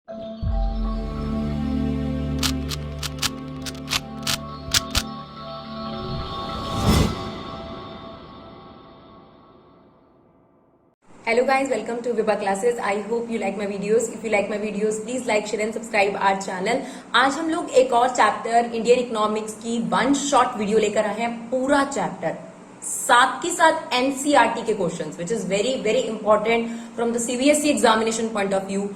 Hello guys, welcome to Vibha Classes. I hope you like my videos. If you like my videos, please like, share and subscribe our channel. आज हम लोग एक और chapter Indian economics की one shot video लेकर आए हैं, पूरा चैप्टर साथ के साथ एनसीईआरटी के questions, which is very very important from the CBSE examination point of view.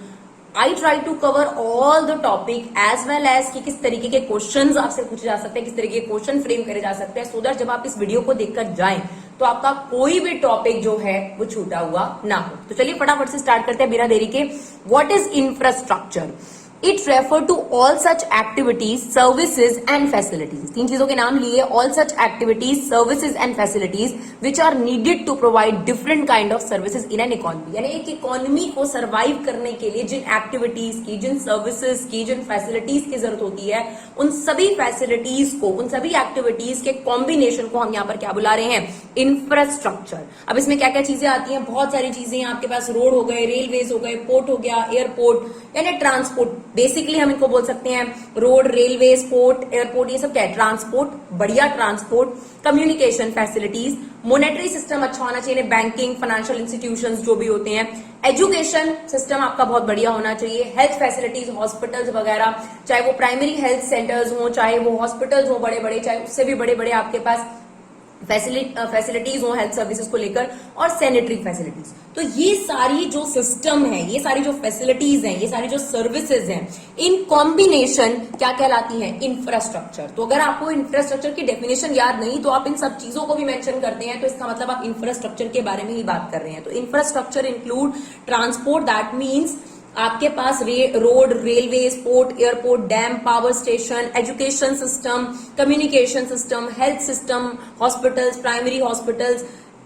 I try to cover all the topic as well as कि किस तरीके के क्वेश्चंस आपसे पूछे जा सकते हैं, किस तरीके के क्वेश्चन फ्रेम करे जा सकते हैं, सो दैट जब आप इस वीडियो को देखकर जाएं तो आपका कोई भी टॉपिक जो है वो छूटा हुआ ना हो. तो चलिए फटाफट से स्टार्ट करते हैं बिना देरी के. What is infrastructure? It refer to all such activities, services and facilities. तीन चीजों के नाम लिए. All such activities, services and facilities which are needed to provide different kind of services in an economy. यानी एक इकोनॉमी को survive करने के लिए जिन एक्टिविटीज की, जिन सर्विसेज की, जिन फैसिलिटीज की जरूरत होती है, उन सभी फैसिलिटीज को, उन सभी एक्टिविटीज के कॉम्बिनेशन को हम यहाँ पर क्या बुला रहे हैं? इंफ्रास्ट्रक्चर. अब इसमें क्या क्या चीजें आती हैं? बहुत सारी चीजें हैं. आपके पास रोड हो गए, रेलवेज हो गए, पोर्ट हो गया, एयरपोर्ट यानी ट्रांसपोर्ट. बेसिकली हम इनको बोल सकते हैं रोड, रेलवे, पोर्ट, एयरपोर्ट. ये सब क्या है? ट्रांसपोर्ट, बढ़िया transport. Communication facilities, monetary system अच्छा होना चाहिए, बैंकिंग, फाइनेंशियल इंस्टीट्यूशंस जो भी होते हैं. एजुकेशन सिस्टम आपका बहुत बढ़िया होना चाहिए. हेल्थ फैसिलिटीज, हॉस्पिटल्स वगैरह, चाहे वो प्राइमरी हेल्थ सेंटर्स हो, चाहे वो हॉस्पिटल्स हो बड़े बड़े, चाहे उससे भी बड़े बड़े आपके पास फैसिलिटीज हो हेल्थ सर्विसेज को लेकर, और सैनिटरी फैसिलिटीज. तो ये सारी जो सिस्टम है, ये सारी जो फैसिलिटीज हैं, ये सारी जो सर्विसेज हैं, इन कॉम्बिनेशन क्या कहलाती हैं? इंफ्रास्ट्रक्चर. तो अगर आपको इंफ्रास्ट्रक्चर की डेफिनेशन याद नहीं तो आप इन सब चीजों को भी मेंशन करते हैं, तो इसका मतलब आप इंफ्रास्ट्रक्चर के बारे में ही बात कर रहे हैं. तो infrastructure include transport, that means आपके पास road, railway, port, airport, dam, power station, education system, communication system, health system, hospitals, primary hospitals,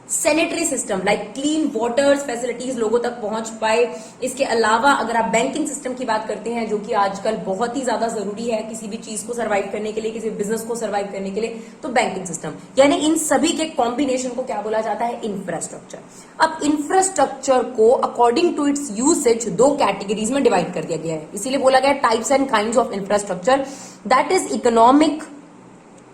sanitary system like clean waters facilities लोगों तक पहुंच पाए. इसके अलावा अगर आप बैंकिंग सिस्टम की बात करते हैं, जो कि आजकल बहुत ही ज्यादा जरूरी है किसी भी चीज को सर्वाइव करने के लिए, किसी बिजनेस को सर्वाइव करने के लिए, तो बैंकिंग सिस्टम. यानी इन सभी के कॉम्बिनेशन को क्या बोला जाता है? इंफ्रास्ट्रक्चर. अब इंफ्रास्ट्रक्चर को अकॉर्डिंग टू इट्स यूसेज दो कैटेगरीज में डिवाइड कर दिया गया है. इसीलिए बोला गया types and kinds of infrastructure, that is economic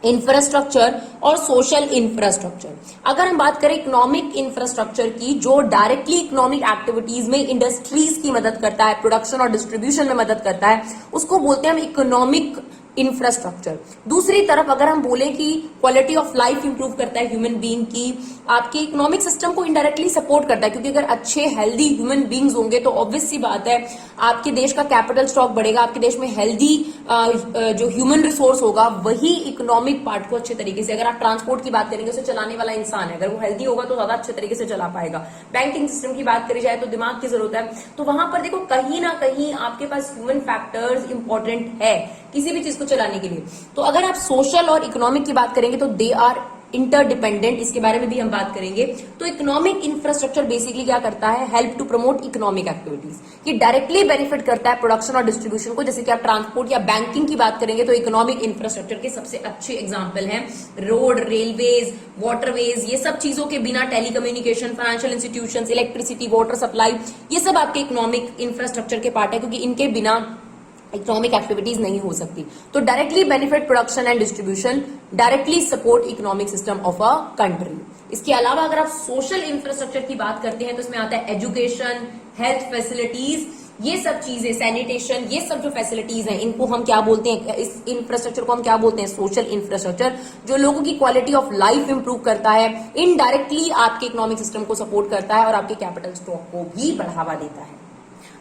infrastructure और सोशल इंफ्रास्ट्रक्चर. अगर हम बात करें इकोनॉमिक इंफ्रास्ट्रक्चर की, जो डायरेक्टली इकोनॉमिक एक्टिविटीज में इंडस्ट्रीज की मदद करता है, प्रोडक्शन और डिस्ट्रीब्यूशन में मदद करता है, उसको बोलते हैं हम इकोनॉमिक इंफ्रास्ट्रक्चर. दूसरी तरफ अगर हम बोले कि क्वालिटी ऑफ लाइफ इंप्रूव करता है ह्यूमन बीइंग की, आपके इकोनॉमिक सिस्टम को इनडायरेक्टली सपोर्ट करता है, क्योंकि अगर अच्छे हेल्दी ह्यूमन बीइंग्स होंगे तो ऑब्वियस सी बात है आपके देश का कैपिटल स्टॉक बढ़ेगा, आपके देश में हेल्दी जो ह्यूमन रिसोर्स होगा वही इकोनॉमिक पार्ट को अच्छे तरीके से, अगर आप ट्रांसपोर्ट की बात करेंगे, उसे चलाने वाला इंसान है, अगर वो हेल्दी होगा तो ज्यादा अच्छे तरीके से चला पाएगा. बैंकिंग सिस्टम की बात करी जाए तो दिमाग की जरूरत है. तो वहां पर देखो कहीं ना कहीं आपके पास ह्यूमन फैक्टर्स इंपॉर्टेंट है किसी भी चीज को चलाने के लिए. तो अगर आप सोशल और इकोनॉमिक की बात करेंगे तो दे आर इंटरडिपेंडेंट. इसके बारे में भी हम बात करेंगे. तो इकोनॉमिक इंफ्रास्ट्रक्चर बेसिकली क्या करता है? Help to promote economic activities. ये डायरेक्टली बेनिफिट करता है प्रोडक्शन और डिस्ट्रीब्यूशन को. जैसे कि आप ट्रांसपोर्ट या बैंकिंग की बात करेंगे तो इकोनॉमिक इंफ्रास्ट्रक्चर के सबसे अच्छे एग्जाम्पल हैं रोड, रेलवेज, वाटरवेज. ये सब चीजों के बिना telecommunication, financial institution, electricity, water supply, ये सब आपके इकोनॉमिक इंफ्रास्ट्रक्चर के पार्ट है, क्योंकि इनके बिना इकोनॉमिक एक्टिविटीज नहीं हो सकती. तो directly benefit production and distribution, directly support economic system of a country. इसके अलावा अगर आप सोशल इंफ्रास्ट्रक्चर की बात करते हैं तो इसमें आता है एजुकेशन, हेल्थ फैसिलिटीज, ये सब चीजें, सैनिटेशन, ये सब जो फैसिलिटीज हैं इनको हम क्या बोलते हैं? इस इंफ्रास्ट्रक्चर को हम क्या बोलते हैं? Social infrastructure. जो लोगों की क्वालिटी ऑफ लाइफ इंप्रूव करता है, इनडायरेक्टली आपके इकोनॉमिक सिस्टम को सपोर्ट करता है और आपके कैपिटल स्टॉक को भी बढ़ावा देता है.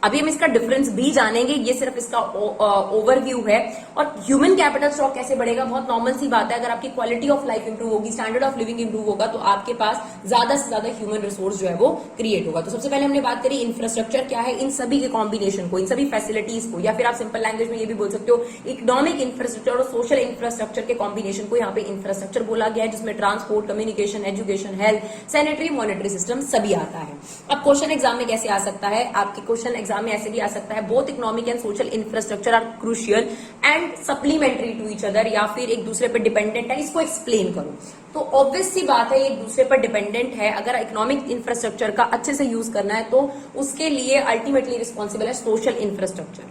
अभी हम इसका डिफरेंस भी जानेंगे, ये सिर्फ इसका ओवरव्यू है. और ह्यूमन कैपिटल स्टॉक कैसे बढ़ेगा? बहुत नॉर्मल सी बात है. अगर आपकी क्वालिटी ऑफ लाइफ इंप्रूव होगी, स्टैंडर्ड ऑफ लिविंग इंप्रूव होगा, तो आपके पास ज्यादा से ज्यादा ह्यूमन रिसोर्स जो है वो क्रिएट होगा. तो सबसे पहले हमने बात करी इंफ्रास्ट्रक्चर क्या है, इन सभी के कॉम्बिनेशन को, इन सभी फैसिलिटीज को, या फिर आप सिंपल लैंग्वेज में ये भी बोल सकते हो इकोनॉमिक इंफ्रास्ट्रक्चर और सोशल इंफ्रास्ट्रक्चर के कॉम्बिनेशन को यहाँ पे इंफ्रास्ट्रक्चर बोला गया है, जिसमें transport, communication, education, health, sanitary, monetary system सभी आता है. अब क्वेश्चन एग्जाम में कैसे आ सकता है? आपके क्वेश्चन एग्जाम में ऐसे भी आ सकता है both economic and social infrastructure are crucial and supplementary to each other, या फिर एक दूसरे पर डिपेंडेंट है, इसको एक्सप्लेन करो. तो ऑब्वियस सी बात है एक दूसरे पर डिपेंडेंट है. अगर इकोनॉमिक इंफ्रास्ट्रक्चर का अच्छे से यूज करना है तो उसके लिए अल्टीमेटली रिस्पॉन्सिबल है सोशल इंफ्रास्ट्रक्चर.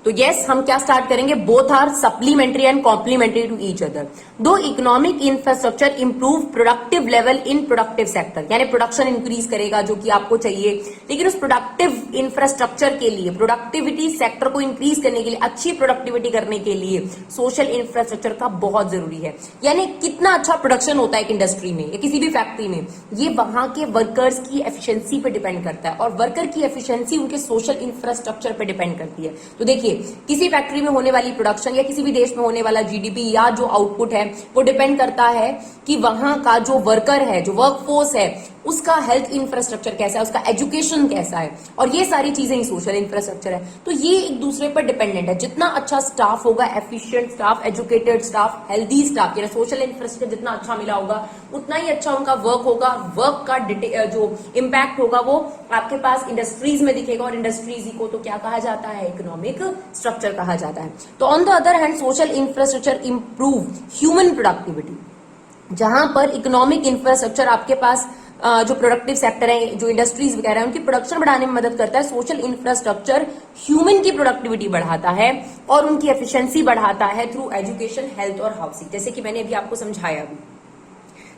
तो यस, हम क्या स्टार्ट करेंगे, both are supplementary and complementary to each other. दो economic infrastructure improve productive level in productive sector, यानी प्रोडक्शन इंक्रीज करेगा जो कि आपको चाहिए, लेकिन उस प्रोडक्टिव इंफ्रास्ट्रक्चर के लिए, प्रोडक्टिविटी सेक्टर को इंक्रीज करने के लिए, अच्छी प्रोडक्टिविटी करने के लिए सोशल इंफ्रास्ट्रक्चर का बहुत जरूरी है। यानी कितना अच्छा प्रोडक्शन होता है एक इंडस्ट्री में या किसी भी फैक्ट्री में, ये वहां के वर्कर्स की एफिशिएंसी पे डिपेंड करता है, और वर्कर की एफिशिएंसी उनके सोशल इंफ्रास्ट्रक्चर पे डिपेंड करती है। तो देखिए, किसी फैक्ट्री में होने वाली प्रोडक्शन या किसी भी देश में होने वाला जीडीपी या जो आउटपुट है वो डिपेंड करता है कि वहां का जो वर्कर है, जो वर्कफोर्स है, उसका हेल्थ इंफ्रास्ट्रक्चर कैसा है, उसका एजुकेशन कैसा है, और ये सारी चीजें ही सोशल इंफ्रास्ट्रक्चर है। तो ये एक दूसरे पर डिपेंडेंट है। जितना अच्छा स्टाफ होगा, efficient staff, educated staff, healthy staff, यानी सोशल इंफ्रास्ट्रक्चर जितना अच्छा मिला होगा उतना ही अच्छा उनका वर्क होगा। वर्क का जो इम्पैक्ट होगा वो आपके पास इंडस्ट्रीज में दिखेगा, और इंडस्ट्रीज को तो क्या कहा जाता है, इकोनॉमिक स्ट्रक्चर कहा जाता है। तो on the other hand social infrastructure improve human productivity, जहां पर इकोनॉमिक इंफ्रास्ट्रक्चर आपके पास जो प्रोडक्टिव सेक्टर है, जो इंडस्ट्रीज वगैरह है, उनकी प्रोडक्शन बढ़ाने में मदद करता है। सोशल इंफ्रास्ट्रक्चर ह्यूमन की प्रोडक्टिविटी बढ़ाता है और उनकी एफिशिएंसी बढ़ाता है थ्रू एजुकेशन, हेल्थ और हाउसिंग, जैसे कि मैंने अभी आपको समझाया अभी।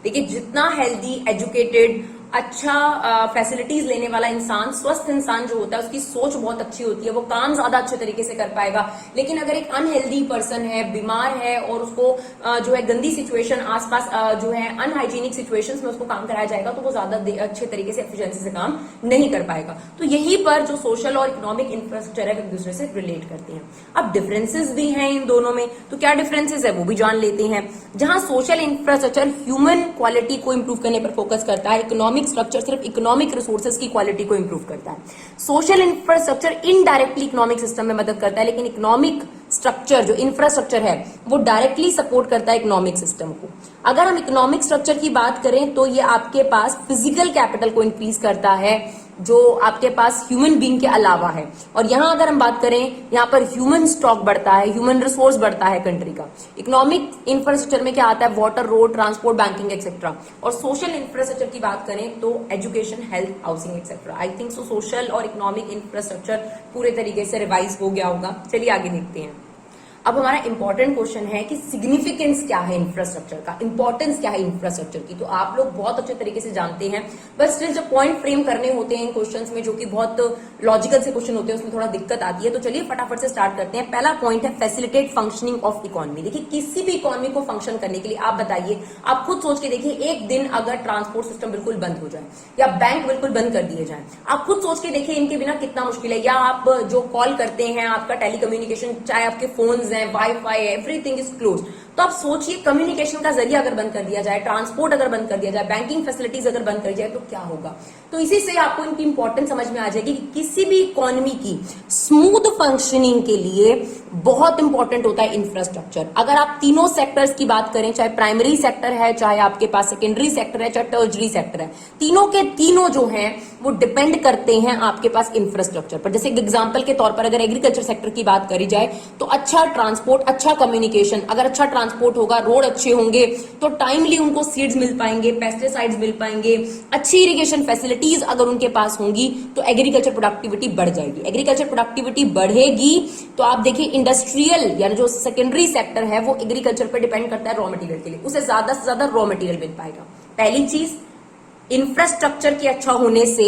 देखिए, जितना हेल्दी, एजुकेटेड, अच्छा फैसिलिटीज लेने वाला इंसान, स्वस्थ इंसान जो होता है, उसकी सोच बहुत अच्छी होती है, वो काम ज्यादा अच्छे तरीके से कर पाएगा। लेकिन अगर एक अनहेल्दी पर्सन है, बीमार है, और उसको जो है गंदी सिचुएशन आसपास जो है अनहाइजीनिक सिचुएशंस में उसको काम कराया जाएगा, तो वो ज्यादा अच्छे तरीके से एफिशिएंसी से काम नहीं कर पाएगा। तो यहीं पर जो सोशल और इकोनॉमिक इंफ्रास्ट्रक्चर है वो एक दूसरे से रिलेट करते हैं। अब डिफरेंसेस भी हैं इन दोनों में, तो क्या डिफरेंसेस है वो भी जान लेते हैं। जहां सोशल इंफ्रास्ट्रक्चर ह्यूमन क्वालिटी को इंप्रूव करने पर फोकस करता है, इकोनॉमिक स्ट्रक्चर सिर्फ इकोनॉमिक रिसोर्सेज की क्वालिटी को इंप्रूव करता है। Social infrastructure indirectly economic system में मदद करता है, लेकिन इकोनॉमिक स्ट्रक्चर जो इंफ्रास्ट्रक्चर है वो डायरेक्टली सपोर्ट करता है इकोनॉमिक सिस्टम को। अगर हम इकोनॉमिक स्ट्रक्चर की बात करें तो ये आपके पास फिजिकल कैपिटल को इंक्रीज करता है, जो आपके पास ह्यूमन बीइंग के अलावा है। और यहां अगर हम बात करें, यहां पर ह्यूमन स्टॉक बढ़ता है, ह्यूमन रिसोर्स बढ़ता है कंट्री का। इकोनॉमिक इंफ्रास्ट्रक्चर में क्या आता है, water, road, transport, banking etcetera. और सोशल इंफ्रास्ट्रक्चर की बात करें तो education, health, housing etcetera. I think so social और इकोनॉमिक इंफ्रास्ट्रक्चर पूरे तरीके से रिवाइज हो गया होगा। चलिए आगे देखते हैं। अब हमारा इंपॉर्टेंट क्वेश्चन है कि सिग्निफिकेंस क्या है इंफ्रास्ट्रक्चर का, इंपॉर्टेंस क्या है इंफ्रास्ट्रक्चर की। तो आप लोग बहुत अच्छे तरीके से जानते हैं, बट स्टिल जब पॉइंट फ्रेम करने होते हैं इन क्वेश्चंस में, जो कि बहुत लॉजिकल से क्वेश्चन होते हैं, उसमें थोड़ा दिक्कत आती है। तो चलिए फटाफट से स्टार्ट करते हैं। पहला पॉइंट है फैसिलिटेट फंक्शनिंग ऑफ इकोनॉमी। देखिए, किसी भी इकोनॉमी को फंक्शन करने के लिए आप बताइए, आप खुद सोच के देखिए, एक दिन अगर ट्रांसपोर्ट सिस्टम बिल्कुल बंद हो जाए या बैंक बिल्कुल बंद कर दिए जाए, आप खुद सोच के देखिए इनके बिना कितना मुश्किल है। या आप जो कॉल करते हैं, आपका टेलीकम्युनिकेशन, चाहे आपके फोन्स हैं, वाईफाई है, एवरीथिंग इज क्लोज, तो आप सोचिए कम्युनिकेशन का जरिया अगर बंद कर दिया जाए, ट्रांसपोर्ट अगर बंद कर दिया जाए, बैंकिंग फैसिलिटीज अगर बंद कर जाए तो क्या होगा। तो इसी से आपको इनकी इंपॉर्टेंस समझ में आ जाएगी कि किसी भी इकोनॉमी की स्मूथ फंक्शनिंग के लिए बहुत इंपॉर्टेंट होता है इंफ्रास्ट्रक्चर। अगर आप तीनों सेक्टर्स की बात करें, चाहे प्राइमरी सेक्टर है, चाहे आपके पास सेकेंडरी सेक्टर है, चाहे टर्शरी सेक्टर है, तीनों के तीनों जो हैं वो डिपेंड करते हैं आपके पास इंफ्रास्ट्रक्चर पर। जैसे एग्जांपल के तौर पर अगर एग्रीकल्चर सेक्टर की बात करी जाए तो अच्छा ट्रांसपोर्ट, अच्छा कम्युनिकेशन, अगर अच्छा ट्रांसपोर्ट होगा, रोड अच्छे होंगे तो टाइमली उनको सीड्स मिल पाएंगे, पेस्टिसाइड्स मिल पाएंगे, अच्छी इरिगेशन फैसिलिटीज अगर उनके पास होंगी तो एग्रीकल्चर प्रोडक्टिविटी बढ़ जाएगी। एग्रीकल्चर प्रोडक्टिविटी बढ़ेगी तो आप देखिए इंडस्ट्रियल यानी जो सेकेंडरी सेक्टर है वो एग्रीकल्चर पर डिपेंड करता है रॉ मटेरियल के लिए, उसे ज्यादा से ज्यादा रॉ मटेरियल मिल पाएगा। पहली चीज, इंफ्रास्ट्रक्चर के अच्छा होने से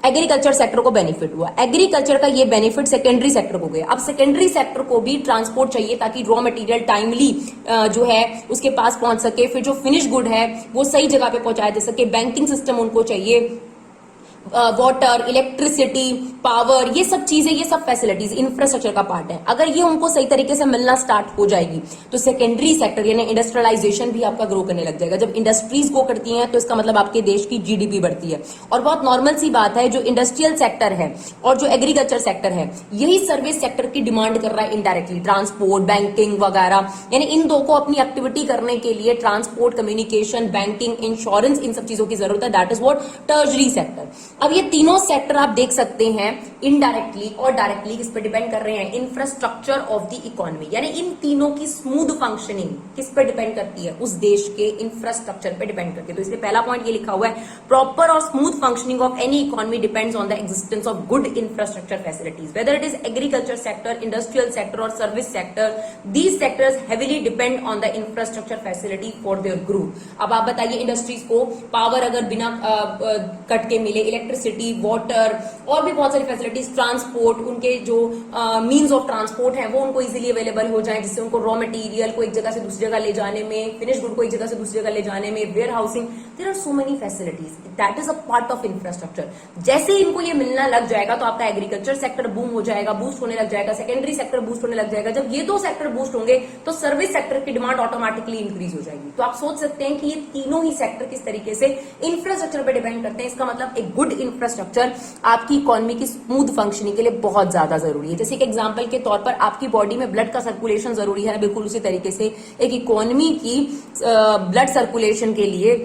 एग्रीकल्चर सेक्टर को बेनिफिट हुआ। एग्रीकल्चर का ये बेनिफिट सेकेंडरी सेक्टर को गया। अब सेकेंडरी सेक्टर को भी ट्रांसपोर्ट चाहिए ताकि रॉ मटेरियल टाइमली जो है उसके पास पहुंच सके, फिर जो फिनिश गुड है वो सही जगह पे पहुंचाया जा सके। बैंकिंग सिस्टम उनको चाहिए, वाटर, इलेक्ट्रिसिटी, पावर, ये सब चीजें, ये सब फैसिलिटीज इंफ्रास्ट्रक्चर का पार्ट है। अगर ये उनको सही तरीके से मिलना स्टार्ट हो जाएगी तो सेकेंडरी सेक्टर यानी इंडस्ट्रियलाइजेशन भी आपका ग्रो करने लग जाएगा। जब इंडस्ट्रीज ग्रो करती हैं तो इसका मतलब आपके देश की जीडीपी बढ़ती है। और बहुत नॉर्मल सी बात है, जो इंडस्ट्रियल सेक्टर है और जो एग्रीकल्चर सेक्टर है, यही सर्विस सेक्टर की डिमांड कर रहा है इनडायरेक्टली, ट्रांसपोर्ट, बैंकिंग वगैरह। यानी इन दो को अपनी एक्टिविटी करने के लिए ट्रांसपोर्ट, कम्युनिकेशन, बैंकिंग, इंश्योरेंस, इन सब चीजों की जरूरत है। That is what tertiary sector. अब ये तीनों सेक्टर आप देख सकते हैं इनडायरेक्टली और डायरेक्टली किस पे डिपेंड कर रहे हैं, इंफ्रास्ट्रक्चर ऑफ द इकोनॉमी, यानी इन तीनों की स्मूथ फंक्शनिंग किस पे डिपेंड करती है, उस देश के इंफ्रास्ट्रक्चर पे डिपेंड करती है। तो इसलिए पहला पॉइंट ये लिखा हुआ है, प्रॉपर और smooth functioning of any economy depends on the existence of good infrastructure facilities, whether it is agriculture sector, industrial sector और service sector, these sectors heavily depend on the infrastructure facility for their growth. अब आप बताइए industries को power अगर बिना cut के मिले, electricity, water और भी बहुत सारी फैसिलिटीज, ट्रांसपोर्ट, उनके जो मीन्स ऑफ ट्रांसपोर्ट है वो उनको इजीली अवेलेबल हो जाए, जिससे उनको रॉ मटेरियल को एक जगह से दूसरी जगह ले जाने में, फिनिश गुड को एक जगह से दूसरी जगह ले जाने में, warehousing, there are so many facilities, that is a part of infrastructure. जैसे ही इनको ये मिलना लग जाएगा तो आपका एग्रीकल्चर सेक्टर बूम हो जाएगा, बूस्ट होने लग जाएगा, सेकेंडरी सेक्टर बूस्ट होने लग जाएगा। जब ये दो सेक्टर बूस्ट होंगे तो सर्विस सेक्टर की डिमांड ऑटोमेटिकली इंक्रीज हो जाएगी। तो आप सोच सकते हैं कि ये तीनों ही सेक्टर किस तरीके से इंफ्रास्ट्रक्चर पर डिपेंड करते हैं। इसका मतलब एक गुड इंफ्रास्ट्रक्चर आपकी इकोनॉमी की स्मूथ फंक्शनिंग के लिए बहुत ज्यादा जरूरी है। जैसे एक एग्जांपल के तौर पर आपकी बॉडी में ब्लड का सर्कुलेशन जरूरी है, बिल्कुल उसी तरीके से एक इकोनॉमी की ब्लड सर्कुलेशन के लिए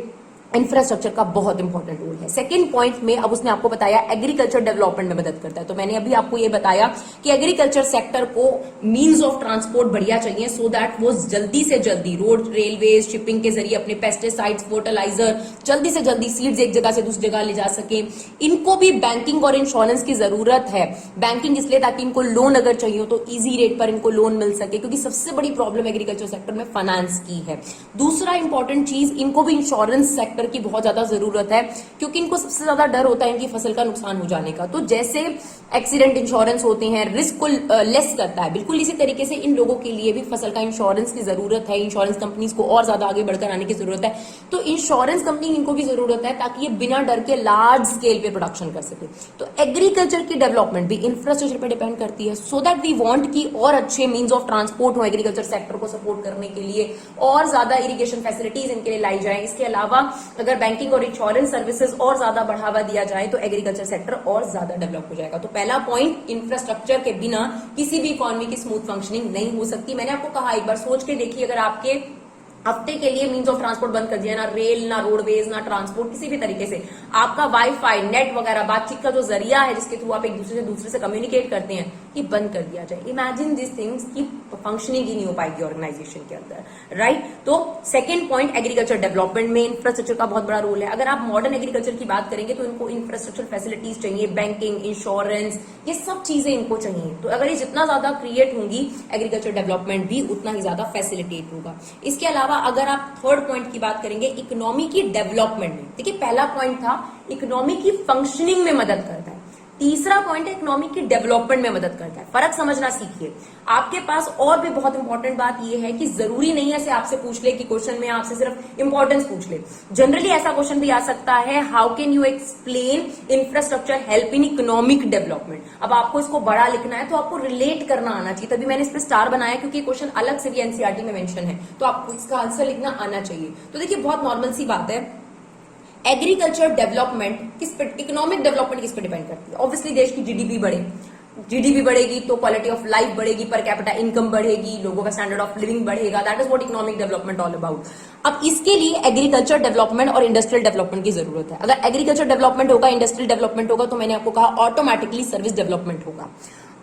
इंफ्रास्ट्रक्चर का बहुत इंपॉर्टेंट रोल है। सेकंड पॉइंट में अब उसने आपको बताया एग्रीकल्चर डेवलपमेंट में मदद करता है। तो मैंने अभी आपको ये बताया कि एग्रीकल्चर सेक्टर को मींस ऑफ ट्रांसपोर्ट बढ़िया चाहिए, सो दैट वो जल्दी से जल्दी रोड, रेलवे, शिपिंग के जरिए अपने पेस्टिसाइड्स, फर्टिलाइजर जल्दी से जल्दी सीड्स एक जगह से दूसरी जगह ले जा सके। इनको भी बैंकिंग और इंश्योरेंस की जरूरत है। बैंकिंग इसलिए ताकि इनको लोन अगर चाहिए हो तो इजी रेट पर इनको लोन मिल सके, क्योंकि सबसे बड़ी प्रॉब्लम एग्रीकल्चर सेक्टर में फाइनेंस की है। दूसरा इंपॉर्टेंट चीज, इनको भी इंश्योरेंस सेक्टर की बहुत ज्यादा जरूरत है, क्योंकि इनको सबसे ज्यादा डर होता है इनकी फसल का नुकसान हो जाने का। तो जैसे एक्सीडेंट इंश्योरेंस होते हैं, रिस्क को लेस करता है, बिल्कुल इसी तरीके से इन लोगों के लिए भी फसल का इंश्योरेंस की जरूरत है। इंश्योरेंस कंपनीज को और ज्यादा आगे बढ़कर आने की जरूरत है। तो इंश्योरेंस कंपनी इनको भी जरूरत है ताकि ये बिना डर के लार्ज स्केल पे प्रोडक्शन कर सके। तो एग्रीकल्चर की डेवलपमेंट भी इंफ्रास्ट्रक्चर पर डिपेंड करती है, सो दैट वी वांट की और अच्छे मींस ऑफ ट्रांसपोर्ट हो एग्रीकल्चर सेक्टर को सपोर्ट करने के लिए, और ज्यादा इरिगेशन फैसिलिटीज इनके लिए लाई जाए। इसके अलावा अगर बैंकिंग और इंश्योरेंस सर्विसेज और ज्यादा बढ़ावा दिया जाए तो एग्रीकल्चर सेक्टर और ज्यादा डेवलप हो जाएगा। तो पहला पॉइंट, इंफ्रास्ट्रक्चर के बिना किसी भी इकोनॉमी की स्मूथ फंक्शनिंग नहीं हो सकती। मैंने आपको कहा, एक बार सोच के देखिए, अगर आपके हफ्ते के लिए मींस ऑफ ट्रांसपोर्ट बंद कर दिया, ना रेल, ना रोडवेज, ना ट्रांसपोर्ट, किसी भी तरीके से आपका वाईफाई, नेट वगैरह, बातचीत का जो जरिया है जिसके थ्रू आप एक दूसरे से कम्युनिकेट करते हैं, ये बंद कर दिया जाए, इमेजिन दिस थिंग्स की फंक्शनिंग ही नहीं हो पाएगी ऑर्गेनाइजेशन के अंदर, राइट। तो सेकंड पॉइंट, एग्रीकल्चर डेवलपमेंट में इंफ्रास्ट्रक्चर का बहुत बड़ा रोल है। अगर आप मॉडर्न एग्रीकल्चर की बात करेंगे तो इनको इंफ्रास्ट्रक्चर फैसिलिटीज चाहिए, बैंकिंग, इंश्योरेंस, ये सब चीजें इनको चाहिए। तो अगर ये जितना ज्यादा क्रिएट होंगी, एग्रीकल्चर डेवलपमेंट भी उतना ही ज्यादा फैसिलिटेट होगा। इसके अलावा अगर आप थर्ड पॉइंट की बात करेंगे, इकोनॉमी की डेवलपमेंट में, देखिए पहला पॉइंट था इकोनॉमी की फंक्शनिंग में मदद करता है, तीसरा पॉइंट है इकोनॉमी की डेवलपमेंट में मदद करता है। फर्क समझना सीखिए। आपके पास और भी बहुत इंपॉर्टेंट बात यह है कि जरूरी नहीं है से आपसे पूछ ले कि क्वेश्चन में आपसे सिर्फ इंपॉर्टेंस पूछ ले। जनरली ऐसा क्वेश्चन भी आ सकता है, how can you explain infrastructure help in economic development. अब आपको इसको बड़ा लिखना है तो आपको रिलेट करना आना चाहिए, तभी मैंने इस पर स्टार बनाया, क्योंकि क्वेश्चन अलग से भी एनसीईआरटी में मेंशन है, तो आपको इसका आंसर लिखना आना चाहिए। तो देखिए बहुत नॉर्मल सी बात है, एग्रीकल्चर डेवलपमेंट किस पे, इकोनॉमिक डेवलपमेंट किस पे डिपेंड करती है। ऑब्वियसली देश की जीडीपी बढ़ेगी तो क्वालिटी ऑफ लाइफ बढ़ेगी, पर कैपिटा इनकम बढ़ेगी, लोगों का स्टैंडर्ड ऑफ लिविंग बढ़ेगा। That is what economic development all about. अब इसके लिए एग्रीकल्चर डेवलपमेंट और इंडस्ट्रियल डेवलपमेंट की जरूरत है। अगर एग्रीकल्चर डेवलपमेंट होगा, इंडस्ट्रियल डेवलपमेंट होगा, तो मैंने आपको कहा ऑटोमेटिकली सर्विस डेवलपमेंट होगा।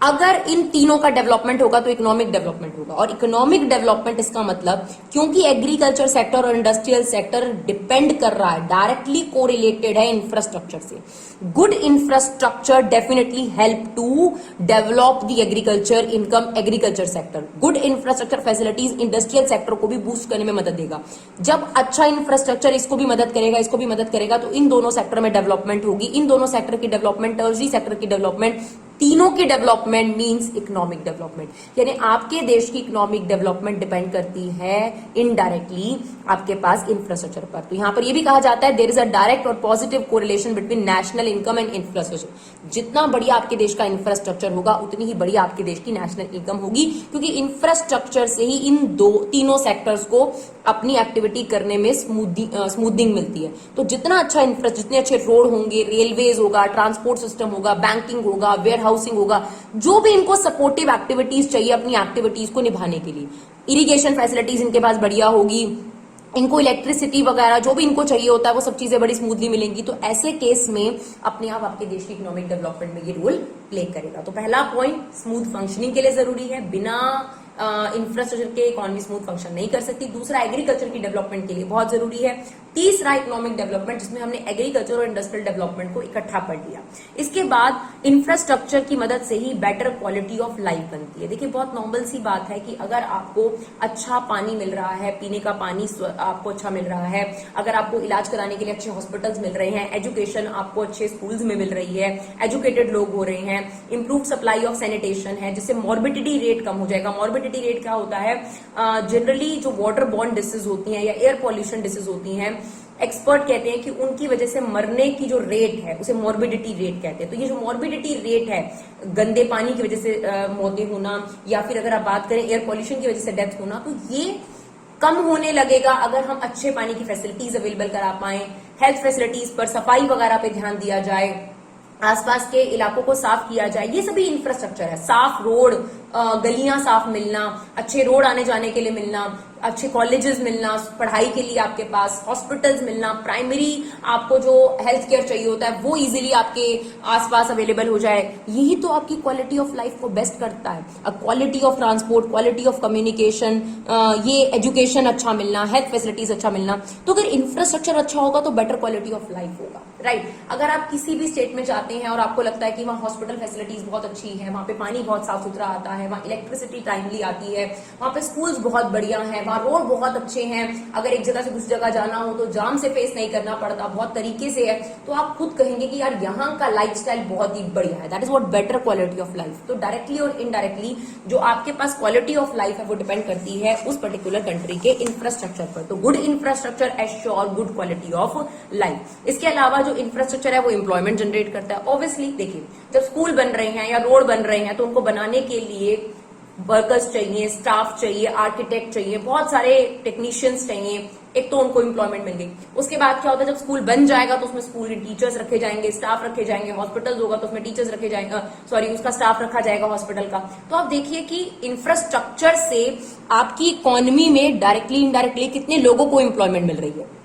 अगर इन तीनों का डेवलपमेंट होगा तो इकोनॉमिक डेवलपमेंट होगा। और इकोनॉमिक डेवलपमेंट इसका मतलब, क्योंकि एग्रीकल्चर सेक्टर और इंडस्ट्रियल सेक्टर डिपेंड कर रहा है, डायरेक्टली कोरिलेटेड है इंफ्रास्ट्रक्चर से। Good infrastructure definitely help to develop the agriculture income, agriculture sector. Good infrastructure facilities industrial sector को भी बूस्ट करने में मदद देगा। जब अच्छा इंफ्रास्ट्रक्चर इसको भी मदद करेगा, इसको भी मदद करेगा, तो इन दोनों सेक्टर में डेवलपमेंट होगी। इन दोनों सेक्टर की डेवलपमेंट, टर्शरी सेक्टर की डेवलपमेंट, तीनों की डेवलपमेंट मींस इकोनॉमिक डेवलपमेंट। यानी आपके देश की इकोनॉमिक डेवलपमेंट डिपेंड करती है इनडायरेक्टली आपके पास इंफ्रास्ट्रक्चर पर। तो यहां पर यह भी कहा जाता है, देयर इज अ डायरेक्ट और positive correlation between national income and infrastructure. जितना बढ़िया आपके देश का इंफ्रास्ट्रक्चर होगा, उतनी ही बढ़िया आपके देश की नेशनल इनकम होगी, क्योंकि इंफ्रास्ट्रक्चर से ही इन तीनों सेक्टर्स को अपनी एक्टिविटी करने में स्मूथिंग मिलती है। तो जितना अच्छा जितने अच्छे रोड होंगे, रेलवेज होगा, ट्रांसपोर्ट सिस्टम होगा, बैंकिंग होगा, वेयर हाउसिंग होगा, जो भी इनको सपोर्टिव एक्टिविटीज चाहिए अपनी एक्टिविटीज को निभाने के लिए, इरिगेशन फैसिलिटीज इनके पास बढ़िया होगी, इनको इलेक्ट्रिसिटी वगैरह जो भी इनको चाहिए होता है वो सब चीजें बड़ी स्मूथली मिलेंगी। तो ऐसे केस में अपने आप आपके देश की इकोनॉमिक डेवलपमेंट में ये रोल प्ले करेगा। तो पहला पॉइंट, स्मूथ फंक्शनिंग के लिए जरूरी है, बिना इंफ्रास्ट्रक्चर के इकोनॉमी स्मूथ फंक्शन नहीं कर सकती। दूसरा, एग्रीकल्चर की डेवलपमेंट के लिए बहुत जरूरी है। तीसरा, इकोनॉमिक डेवलपमेंट, जिसमें हमने एग्रीकल्चर और इंडस्ट्रियल डेवलपमेंट को इकट्ठा पढ़ लिया। इसके बाद इंफ्रास्ट्रक्चर की मदद से ही बेटर क्वालिटी ऑफ लाइफ बनती है। देखिए, बहुत नॉर्मल सी बात है कि अगर आपको अच्छा पानी मिल रहा है, पीने का पानी आपको अच्छा मिल रहा है, अगर आपको इलाज कराने के लिए अच्छे हॉस्पिटल्स मिल रहे हैं, एजुकेशन आपको अच्छे स्कूल्स में मिल रही है, एजुकेटेड लोग हो रहे हैं, इंप्रूव सप्लाई ऑफ सैनिटेशन है, जिससे मॉर्बिडिटी रेट कम हो जाएगा। मॉर्बिडिटी रेट क्या होता है? जनरली जो वाटर बॉर्न डिसीज होती हैं या एयर पॉल्यूशन डिसीज होती हैं, एक्सपर्ट कहते हैं कि उनकी वजह से मरने की जो रेट है उसे मॉर्बिडिटी रेट कहते हैं। तो ये जो मॉर्बिडिटी रेट है, गंदे पानी की वजह से मौतें होना, या फिर अगर आप बात करें एयर पॉल्यूशन की वजह से डेथ होना, तो ये कम होने लगेगा अगर हम अच्छे पानी की फैसिलिटीज अवेलेबल करा पाए, हेल्थ फैसिलिटीज पर, सफाई वगैरह पे ध्यान दिया जाए, आसपास के इलाकों को साफ किया जाए। ये सभी इंफ्रास्ट्रक्चर है। साफ रोड, गलियां साफ मिलना, अच्छे रोड आने जाने के लिए मिलना, अच्छे कॉलेजेस मिलना, पढ़ाई के लिए आपके पास हॉस्पिटल्स मिलना, प्राइमरी आपको जो हेल्थ केयर चाहिए होता है वो इजीली आपके आसपास अवेलेबल हो जाए, यही तो आपकी क्वालिटी ऑफ लाइफ को बेस्ट करता है। Quality of transport, quality of communication, ये एजुकेशन अच्छा मिलना, हेल्थ फैसिलिटीज अच्छा मिलना। तो अगर इंफ्रास्ट्रक्चर अच्छा होगा तो बेटर क्वालिटी ऑफ लाइफ होगा, राइट। अगर आप किसी भी स्टेट में जाते हैं और आपको लगता है कि वहाँ हॉस्पिटल फैसिलिटीज बहुत अच्छी है, वहाँ पे पानी बहुत साफ सुथरा आता है, वहाँ इलेक्ट्रिसिटी टाइमली आती है, वहाँ पे स्कूल्स बहुत बढ़िया हैं, वहाँ रोड बहुत अच्छे हैं, अगर एक जगह से दूसरी जगह जाना हो तो जाम से फेस नहीं करना पड़ता, बहुत तरीके से है, तो आप खुद कहेंगे कि यार यहाँ का लाइफस्टाइल बहुत ही बढ़िया है। That is what better quality of life. तो डायरेक्टली और इनडायरेक्टली जो आपके पास क्वालिटी ऑफ लाइफ है वो डिपेंड करती है उस पर्टिकुलर कंट्री के इंफ्रास्ट्रक्चर पर। तो good infrastructure assure good quality of life. इसके अलावा जो इंफ्रास्ट्रक्चर है वो एम्प्लॉयमेंट जनरेट करता है। ऑब्वियसली देखिए, जब स्कूल बन रहे हैं या रोड बन रहे हैं तो उनको बनाने के लिए वर्कर्स चाहिए, स्टाफ चाहिए, आर्किटेक्ट चाहिए, बहुत सारे टेक्नीशियंस चाहिए। एक तो उनको एम्प्लॉयमेंट मिल गई। उसके बाद क्या होता है, जब स्कूल बन जाएगा तो उसमें स्कूल टीचर्स रखे जाएंगे, स्टाफ रखे जाएंगे, हॉस्पिटल्स होगा तो उसमें टीचर्स रखे जाएंगे, उसका स्टाफ रखा जाएगा हॉस्पिटल का। तो आप देखिए कि इंफ्रास्ट्रक्चर से आपकी इकोनॉमी में डायरेक्टली इनडायरेक्टली कितने लोगों को एम्प्लॉयमेंट मिल रही है।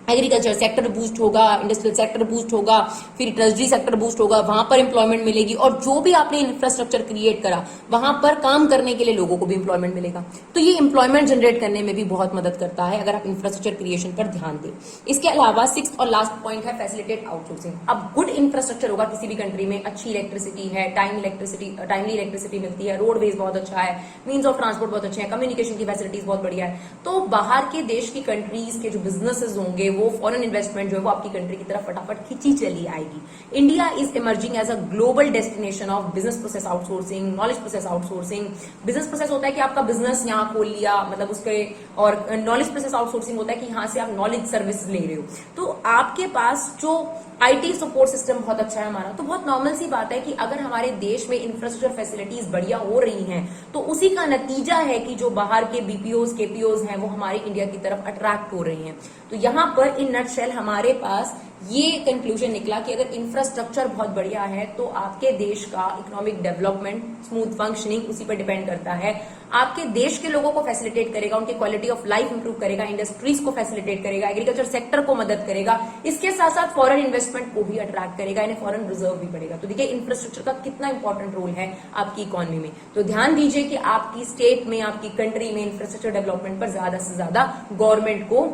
एग्रीकल्चर सेक्टर बूस्ट होगा, इंडस्ट्रियल सेक्टर बूस्ट होगा, फिर ट्रेजरी सेक्टर बूस्ट होगा, वहां पर एम्प्लॉयमेंट मिलेगी, और जो भी आपने इंफ्रास्ट्रक्चर क्रिएट करा वहां पर काम करने के लिए लोगों को भी एम्प्लॉयमेंट मिलेगा। तो ये एम्प्लॉयमेंट जनरेट करने में भी बहुत मदद करता है अगर आप इंफ्रास्ट्रक्चर क्रिएशन पर ध्यान दें। इसके अलावा सिक्स्थ और लास्ट पॉइंट है फैसिलिटेट आउटसोर्सिंग। अब गुड इंफ्रास्ट्रक्चर होगा किसी भी कंट्री में, अच्छी इलेक्ट्रिसिटी है, टाइमली इलेक्ट्रिसिटी मिलती है, रोडवेज बहुत अच्छा है, मीन्स ऑफ ट्रांसपोर्ट बहुत अच्छे हैं, कम्युनिकेशन की फैसिलिटीज बहुत बढ़िया है, तो बाहर के देश की कंट्रीज के जो बिजनेसेस होंगे वो फॉरेन इन्वेस्टमेंट जो है वो आपकी कंट्री की तरफ फटाफट खींची चली आएगी। India is emerging as a global destination of business process outsourcing, knowledge process outsourcing. Business process होता है कि आपका बिजनेस यहाँ खोल लिया, मतलब उसके, और नॉलेज प्रोसेस आउटसोर्सिंग होता है कि यहाँ से आप नॉलेज सर्विस ले रहे हो। तो आपके पास जो आईटी सपोर्ट सिस्टम बहुत अच्छा है हमारा, तो बहुत नॉर्मल सी बात है कि अगर हमारे देश में इंफ्रास्ट्रक्चर फैसिलिटीज बढ़िया हो रही हैं तो उसी का नतीजा है कि जो बाहर के बीपीओज केपीओज हैं वो हमारे इंडिया की तरफ अट्रैक्ट हो रहे हैं। तो यहाँ पर इन नटशेल हमारे पास ये कंक्लूजन निकला कि अगर इंफ्रास्ट्रक्चर बहुत बढ़िया है तो आपके देश का इकोनॉमिक डेवलपमेंट, स्मूथ फंक्शनिंग उसी पर डिपेंड करता है। आपके देश के लोगों को फैसिलिटेट करेगा, उनकी क्वालिटी ऑफ लाइफ इंप्रूव करेगा, इंडस्ट्रीज को फैसिलिटेट करेगा, एग्रीकल्चर सेक्टर को मदद करेगा, इसके साथ साथ फॉरेन इन्वेस्टमेंट को भी अट्रैक्ट करेगा, इन्हें फॉरेन रिजर्व भी बढ़ेगा। तो देखिए इंफ्रास्ट्रक्चर का कितना इंपॉर्टेंट रोल है आपकी इकोनॉमी में। तो ध्यान दीजिए कि आपकी स्टेट में, आपकी कंट्री में इंफ्रास्ट्रक्चर डेवलपमेंट पर ज्यादा से ज्यादा गवर्नमेंट को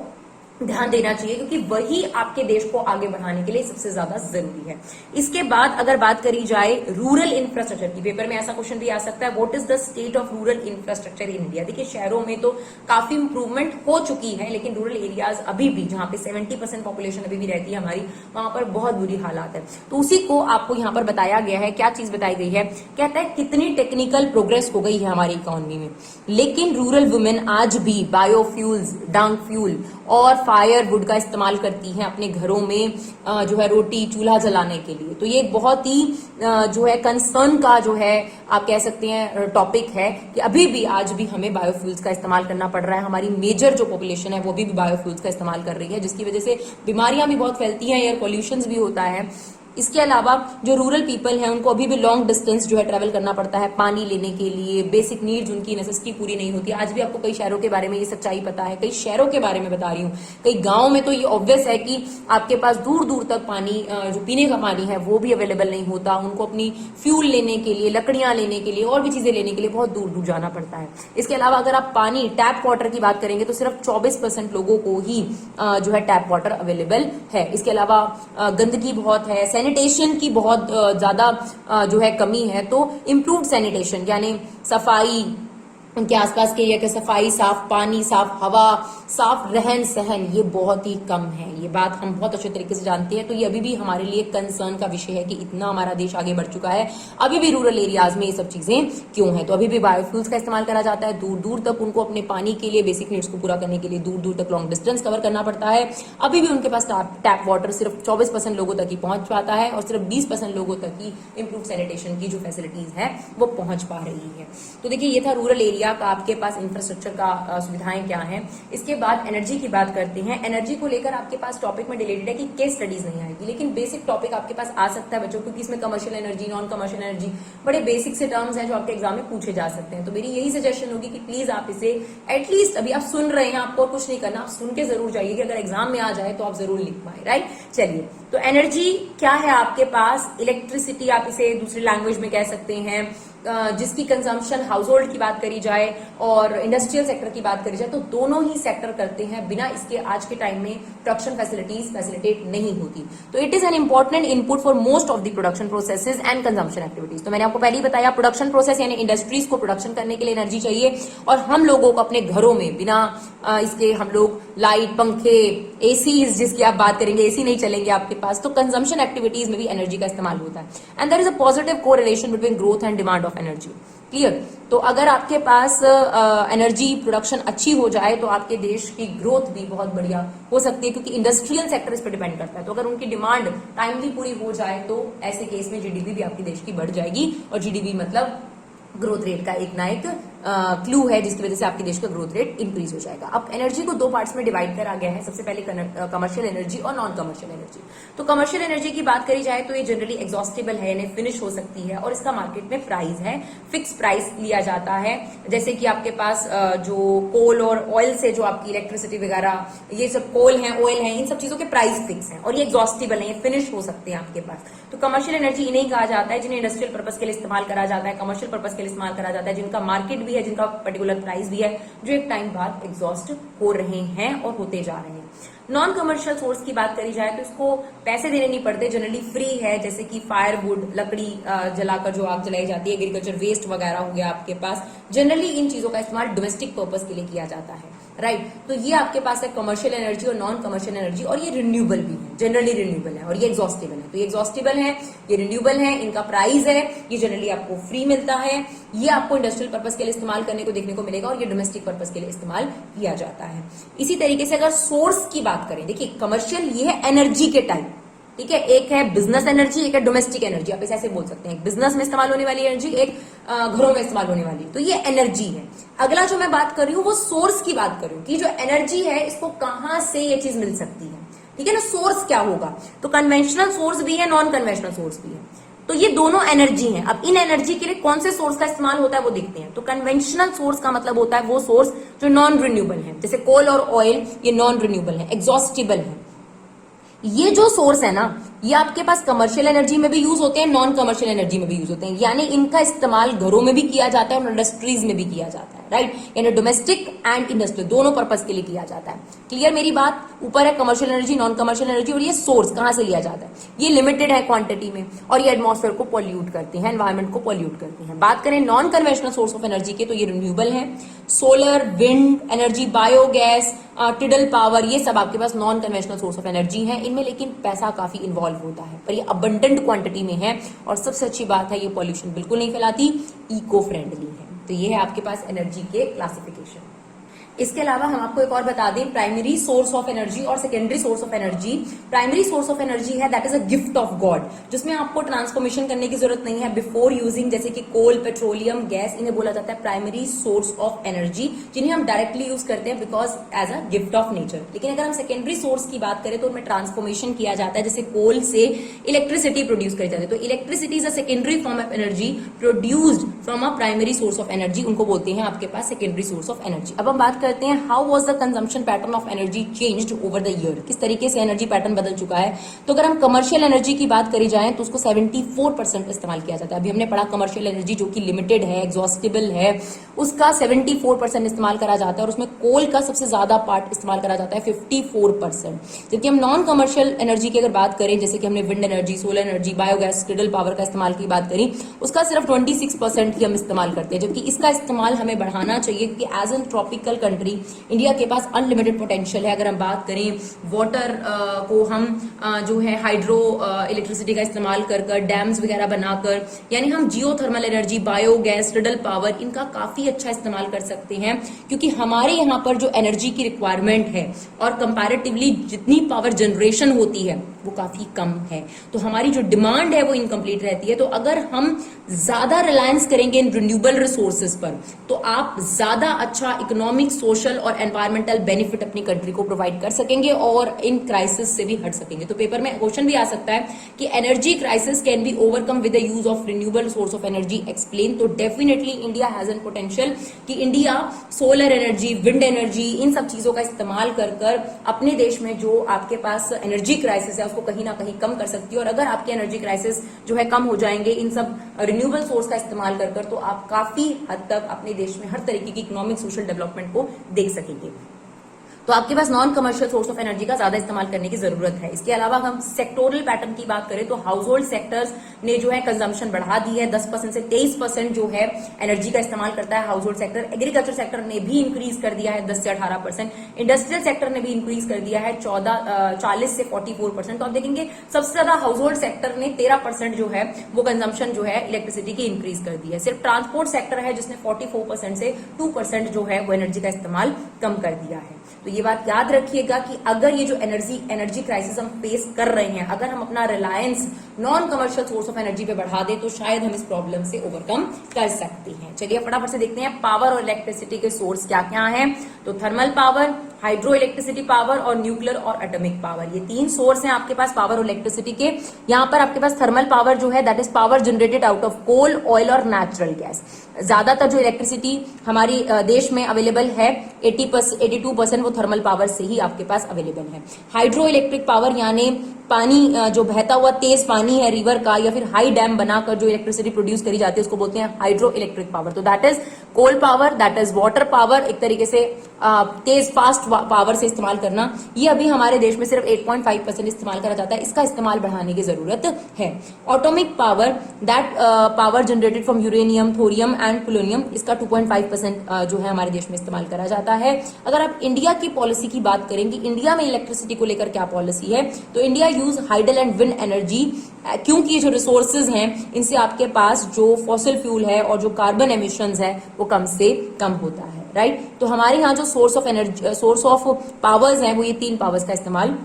ध्यान देना चाहिए, क्योंकि वही आपके देश को आगे बढ़ाने के लिए सबसे ज्यादा जरूरी है। इसके बाद अगर बात करी जाए रूरल इंफ्रास्ट्रक्चर की, पेपर में ऐसा क्वेश्चन भी आ सकता है, what is the state of rural infrastructure in India. देखिए शहरों में तो काफी इंप्रूवमेंट हो चुकी है, लेकिन रूरल एरियाज अभी भी, जहां पे 70% पॉपुलेशन अभी भी रहती है हमारी, वहां पर बहुत बुरी हालात है। तो उसी को आपको यहाँ पर बताया गया है। क्या चीज बताई गई है, कहता है कितनी टेक्निकल प्रोग्रेस हो गई है हमारी इकोनॉमी में, लेकिन रूरल वुमेन आज भी बायोफ्यूल्स, डंग फ्यूल और फायरवुड का इस्तेमाल करती हैं अपने घरों में जो है रोटी चूल्हा जलाने के लिए। तो ये एक बहुत ही जो है कंसर्न का जो है आप कह सकते हैं टॉपिक है कि अभी भी आज भी हमें बायोफ्यूल्स का इस्तेमाल करना पड़ रहा है। हमारी मेजर जो पॉपुलेशन है वो भी बायोफ्यूल्स का इस्तेमाल कर रही है, जिसकी वजह से बीमारियां भी बहुत फैलती हैं, एयर पॉल्यूशन भी होता है। इसके अलावा जो रूरल पीपल हैं उनको अभी भी लॉन्ग डिस्टेंस जो है ट्रेवल करना पड़ता है पानी लेने के लिए, बेसिक नीड्स उनकी नेसेसिटी पूरी नहीं होती। आज भी आपको कई शहरों के बारे में ये सच्चाई पता है, कई शहरों के बारे में बता रही हूँ। कई गाँव में तो ये ऑब्वियस है कि आपके पास दूर दूर तक पानी, जो पीने का पानी है वो भी अवेलेबल नहीं होता। उनको अपनी फ्यूल लेने के लिए, लकड़ियां लेने के लिए और भी चीजें लेने के लिए बहुत दूर दूर जाना पड़ता है। इसके अलावा अगर आप पानी टैप वाटर की बात करेंगे तो सिर्फ 24% लोगों को ही जो है टैप वाटर अवेलेबल है। इसके अलावा गंदगी बहुत है, सैनिटेशन की बहुत ज्यादा जो है कमी है। तो इम्प्रूव्ड सैनिटेशन यानी सफाई, उनके आसपास के एरिया की सफाई, साफ पानी, साफ हवा, साफ रहन सहन, ये बहुत ही कम है। ये बात हम बहुत अच्छे तरीके से जानते हैं। तो ये अभी भी हमारे लिए कंसर्न का विषय है कि इतना हमारा देश आगे बढ़ चुका है, अभी भी रूरल एरियाज में ये सब चीजें क्यों हैं। तो अभी भी बायोफ्यूल्स का इस्तेमाल करा जाता है, दूर दूर तक उनको अपने पानी के लिए, बेसिक नीड्स को पूरा करने के लिए दूर दूर तक लॉन्ग डिस्टेंस कवर करना पड़ता है। अभी भी उनके पास टैप वाटर सिर्फ 24% लोगों तक ही पहुंच पाता है और सिर्फ 20% लोगों तक ही इंप्रूव सैनिटेशन की जो फैसिलिटीज है वो पहुंच पा रही है। तो देखिए ये था रूरल एरिया का आपके पास इंफ्रास्ट्रक्चर का सुविधाएं क्या हैं। इसके बाद एनर्जी की बात करते हैं। एनर्जी को लेकर आपके पास टॉपिक में डिलेटेड है कि केस स्टडीज नहीं आएगी, लेकिन बेसिक टॉपिक आपके पास आ सकता है बच्चों, क्योंकि इसमें commercial energy, non commercial energy, बड़े बेसिक से टर्म्स हैं जो आपके एग्जाम में पूछे जा सकते हैं। तो मेरी यही सजेशन होगी कि प्लीज आप इसे एटलीस्ट, अभी आप सुन रहे हैं, आपको कुछ नहीं करना, आप सुन के जरूर जाइए कि अगर एग्जाम में आ जाए तो आप जरूर लिख पाए, राइट। चलिए, तो एनर्जी क्या है आपके पास? इलेक्ट्रिसिटी, आप इसे दूसरी लैंग्वेज में कह सकते हैं, जिसकी कंजम्पशन हाउस होल्ड की बात करी जाए और इंडस्ट्रियल सेक्टर की बात करी जाए तो दोनों ही सेक्टर करते हैं। बिना इसके आज के टाइम में प्रोडक्शन फैसिलिटीज फैसिलिटेट नहीं होती। तो it is an important input for most of the production processes and consumption activities. तो मैंने आपको पहले ही बताया, प्रोडक्शन प्रोसेस यानी इंडस्ट्रीज को प्रोडक्शन करने के लिए एनर्जी चाहिए, और हम लोगों को अपने घरों में बिना इसके हम लोग लाइट, पंखे, एसीज जिसकी आप बात करेंगे, एसी नहीं चलेंगे आपके पास, तो कंजम्पशन एक्टिविटीज में भी एनर्जी का इस्तेमाल होता है। And there is a positive correlation between growth and demand of energy. Clear? तो अगर आपके पास एनर्जी प्रोडक्शन अच्छी हो जाए तो आपके देश की ग्रोथ भी बहुत बढ़िया हो सकती है, क्योंकि इंडस्ट्रियल सेक्टर इस पर डिपेंड करता है। तो अगर उनकी डिमांड टाइमली पूरी हो जाए तो ऐसे केस में जीडीपी भी आपके देश की बढ़ जाएगी, और जीडीपी मतलब ग्रोथ रेट का एक ना एक क्लू है जिसकी वजह से आपके देश का ग्रोथ रेट इंक्रीज हो जाएगा। अब एनर्जी को दो पार्ट्स में डिवाइड करा गया है। सबसे पहले कमर्शियल एनर्जी और नॉन कमर्शियल एनर्जी। तो कमर्शियल एनर्जी की बात करी जाए तो ये जनरली एग्जॉस्टेबल है, यानी फिनिश हो सकती है, और इसका मार्केट में प्राइस है, फिक्स प्राइस लिया जाता है। जैसे कि आपके पास जो कोल और ऑयल से जो आपकी इलेक्ट्रिसिटी वगैरह, ये सब कोल है, ऑयल है, इन सब चीजों के प्राइस फिक्स है और ये एग्जॉस्टेबल है, ये फिनिश हो सकते हैं आपके पास। तो कमर्शियल एनर्जी इन्हें कहा जाता है जिन्हें इंडस्ट्रियल पर्पज के लिए इस्तेमाल करा जाता है, कमर्शियल पर्पज के लिए इस्तेमाल करा जाता है, जिनका मार्केट भी है, जिनका पर्टिकुलर प्राइस भी है, जो एक टाइम बाद एग्जॉस्ट हो रहे हैं और होते जा रहे हैं। नॉन कमर्शियल सोर्स की बात करी जाए तो इसको पैसे देने नहीं पड़ते, जनरली फ्री है। जैसे कि फायरवुड, लकड़ी जलाकर जो आग जलाई जाती है, एग्रीकल्चर वेस्ट वगैरह हो गया आपके पास, जनरली इन चीजों का इस्तेमाल डोमेस्टिक पर्पज के लिए किया जाता है, राइट। तो ये आपके पास है कमर्शियल एनर्जी और नॉन कमर्शियल एनर्जी, और ये रिन्यूएबल भी है, जनरली रिन्यूएबल है, और ये एग्जॉस्टेबल है। तो ये एग्जॉस्टेबल है, ये रिन्यूएबल है, इनका प्राइस है, ये जनरली आपको फ्री मिलता है, ये आपको इंडस्ट्रियल पर्पज के लिए इस्तेमाल करने को देखने को मिलेगा, और ये डोमेस्टिक पर्पज के लिए इस्तेमाल किया जाता है। इसी तरीके से अगर सोर्स की बात करें, देखिए कमर्शियल ये है एनर्जी के टाइप, ठीक है। एक है बिजनेस एनर्जी, एक है डोमेस्टिक एनर्जी, आप इसे ऐसे बोल सकते हैं। बिजनेस में इस्तेमाल होने वाली एनर्जी, एक घरों में इस्तेमाल होने वाली, तो ये एनर्जी है। अगला जो मैं बात कर रही हूँ वो सोर्स की बात कर रही हूँ कि जो एनर्जी है इसको कहां से ये चीज मिल सकती है, ठीक है ना। सोर्स क्या होगा? तो कन्वेंशनल सोर्स भी है, नॉन कन्वेंशनल सोर्स भी है, तो ये दोनों एनर्जी हैं। अब इन एनर्जी के लिए कौन से सोर्स का इस्तेमाल होता है वो देखते हैं। तो कन्वेंशनल सोर्स का मतलब होता है वो सोर्स जो नॉन रिन्यूएबल है, जैसे कोल और ऑयल, ये नॉन रिन्यूएबल है, एग्जॉस्टेबल है। ये जो सोर्स है ना, ये आपके पास कमर्शियल एनर्जी में भी यूज होते हैं, नॉन कमर्शियल एनर्जी में भी यूज होते हैं, यानी इनका इस्तेमाल घरों में भी किया जाता है और इंडस्ट्रीज में भी किया जाता है, राइट। यानी डोमेस्टिक एंड इंडस्ट्रियल दोनों पर्पज के लिए किया जाता है। क्लियर मेरी बात? ऊपर है commercial energy, non commercial energy, और ये सोर्स कहां से लिया जाता है, ये लिमिटेड है क्वांटिटी में, और ये एटमॉस्फेयर को पॉल्यूट करते हैं, एनवायरमेंट को पॉल्यूट करते हैं। बात करें non conventional source of energy के, तो ये रिन्यूएबल है, solar, wind energy, biogas, tidal power, ये सब आपके पास non conventional source of energy है। इनमें लेकिन पैसा काफी इन्वॉल्व होता है, पर ये अबंडेंट क्वांटिटी में है, और सबसे अच्छी बात है ये पॉल्यूशन बिल्कुल नहीं फैलाती, इको फ्रेंडली है। तो ये है आपके पास एनर्जी के क्लासिफिकेशन। इसके अलावा हम आपको एक और बता दें, प्राइमरी सोर्स ऑफ एनर्जी और secondary source of energy. Primary source of energy है that is a gift of God, जिसमें आपको ट्रांसफॉर्मेशन करने की जरूरत नहीं है बिफोर यूजिंग, जैसे कि कोल, पेट्रोलियम, गैस, इन्हें बोला जाता है प्राइमरी सोर्स ऑफ एनर्जी, जिन्हें हम डायरेक्टली यूज करते हैं because as a gift of nature. लेकिन अगर हम सेकेंडरी सोर्स की बात करें तो उनमें ट्रांसफॉर्मेशन किया जाता है, जैसे कोल से इलेक्ट्रिसिटी प्रोड्यूस करी जाती है। तो electricity is a secondary form of energy produced from a primary source of energy, उनको बोलते हैं आपके पास सेकेंडरी सोर्स ऑफ एनर्जी। अब हम बात करते हैं how was the consumption pattern of energy changed over the year, किस तरीके से एनर्जी पैटर्न बदल चुका है। तो अगर हम कमर्शियल एनर्जी की बात करी जाए तो उसको 74% इस्तेमाल किया जाता है। अभी हमने पढ़ा कमर्शियल एनर्जी जो कि लिमिटेड है, एग्जॉस्टिबल है, उसका 74% इस्तेमाल करा जाता है, और उसमें कोल का सबसे ज्यादा पार्ट इस्तेमाल करा जाता है 54%। जबकि हम नॉन कमर्शियल एनर्जी की अगर बात करें, जैसे कि हमने wind energy, solar energy, biogas, tidal power का इस्तेमाल की बात करी, उसका सिर्फ 26% ही हम इस्तेमाल करते हैं। जबकि इसका इस्तेमाल हमें बढ़ाना चाहिए क्योंकि as an tropical country India के पास अनलिमिटेड पोटेंशियल है। अगर हम बात करें वाटर को हम जो है हाइड्रो इलेक्ट्रिसिटी का इस्तेमाल कर डैम्स वगैरह बनाकर, यानी हम geothermal energy, biogas, tidal power, इनका काफी अच्छा इस्तेमाल कर सकते हैं, क्योंकि हमारे यहाँ पर जो एनर्जी की रिक्वायरमेंट है और कंपैरेटिवली जितनी पावर जनरेशन होती है वो काफी कम है, तो हमारी जो डिमांड है वो इनकम्प्लीट रहती है। तो अगर हम ज्यादा रिलायंस करेंगे इन रिन्यूएबल रिसोर्सेज पर तो आप ज्यादा अच्छा इकोनॉमिक, सोशल और एनवायरमेंटल बेनिफिट अपनी कंट्री को प्रोवाइड कर सकेंगे और इन क्राइसिस से भी हट सकेंगे। तो पेपर में क्वेश्चन भी आ सकता है कि energy crisis can be overcome with the use of renewable source of energy, explain. तो definitely India has an potential कि India solar energy, wind energy, इन सब चीजों का इस्तेमाल कर अपने देश में जो आपके पास एनर्जी क्राइसिस है उसको कहीं ना कहीं कम कर सकती है। और अगर आपके एनर्जी क्राइसिस जो है कम हो जाएंगे इन सब रिन्यूएबल सोर्स का इस्तेमाल कर तो आप काफी हद तक अपने देश में हर तरीके की इकोनॉमिक, सोशल डेवलपमेंट को देख सकेंगे। तो आपके पास non commercial source of energy का ज्यादा इस्तेमाल करने की जरूरत है। इसके अलावा हम सेक्टोरल पैटर्न की बात करें तो हाउस होल्ड सेक्टर्स ने जो है कंजम्पशन बढ़ा दी है, 10% से 23% जो है एनर्जी का इस्तेमाल करता है house hold sector. Agriculture sector ने भी इंक्रीज कर दिया है 10 से 18%। इंडस्ट्रियल सेक्टर ने भी इंक्रीज कर दिया है 40 से 44%। तो आप देखेंगे सबसे ज्यादा हाउस होल्ड सेक्टर ने 13% जो है वो कंजम्पशन जो है इलेक्ट्रिसिटी की इंक्रीज कर दी है। सिर्फ ट्रांसपोर्ट सेक्टर है जिसने 44% से 2% जो है वो एनर्जी का इस्तेमाल कम कर दिया है। तो ये बात याद रखिएगा कि अगर ये जो एनर्जी क्राइसिस हम फेस कर रहे हैं, अगर हम अपना Reliance non commercial source of energy पे बढ़ा दें तो शायद हम इस प्रॉब्लम से ओवरकम कर सकते हैं। चलिए फटाफट से देखते हैं पावर और इलेक्ट्रिसिटी के सोर्स क्या क्या हैं। तो thermal power, hydro electricity power और न्यूक्लियर और एटॉमिक पावर, ये तीन सोर्स हैं आपके पास पावर और इलेक्ट्रिसिटी के। यहाँ पर आपके पास थर्मल पावर जो है that is power generated out of coal, oil और नेचुरल गैस। ज्यादातर जो इलेक्ट्रिसिटी हमारी देश में अवेलेबल है 82% वो थर्मल पावर से ही आपके पास अवेलेबल है। हाइड्रो इलेक्ट्रिक पावर यानी पानी जो बहता हुआ तेज पानी है रिवर का या फिर हाई डैम बनाकर जो इलेक्ट्रिसिटी प्रोड्यूस करी जाती है उसको बोलते हैं हाइड्रो इलेक्ट्रिक पावर। तो that is coal power, that is water power, एक तरीके से तेज फास्ट पावर से इस्तेमाल करना। ये अभी हमारे देश में सिर्फ 8.5% इस्तेमाल करा जाता है, इसका इस्तेमाल बढ़ाने की जरूरत है। Atomic power, that power generated from uranium, thorium and plutonium, इसका 2.5% जो है हमारे देश में इस्तेमाल करा जाता है। अगर आप इंडिया की पॉलिसी की बात करें कि इंडिया में इलेक्ट्रिसिटी को लेकर क्या पॉलिसी है, तो India use hydel and wind energy, क्योंकि ये जो रिसोर्सेज हैं इनसे आपके पास जो फॉसिल फ्यूल है और जो कार्बन एमिशंस है वो कम से कम होता है, राइट। तो हमारे यहाँ जो source of energy, source of powers हैं वो ये तीन पावर्स का इस्तेमाल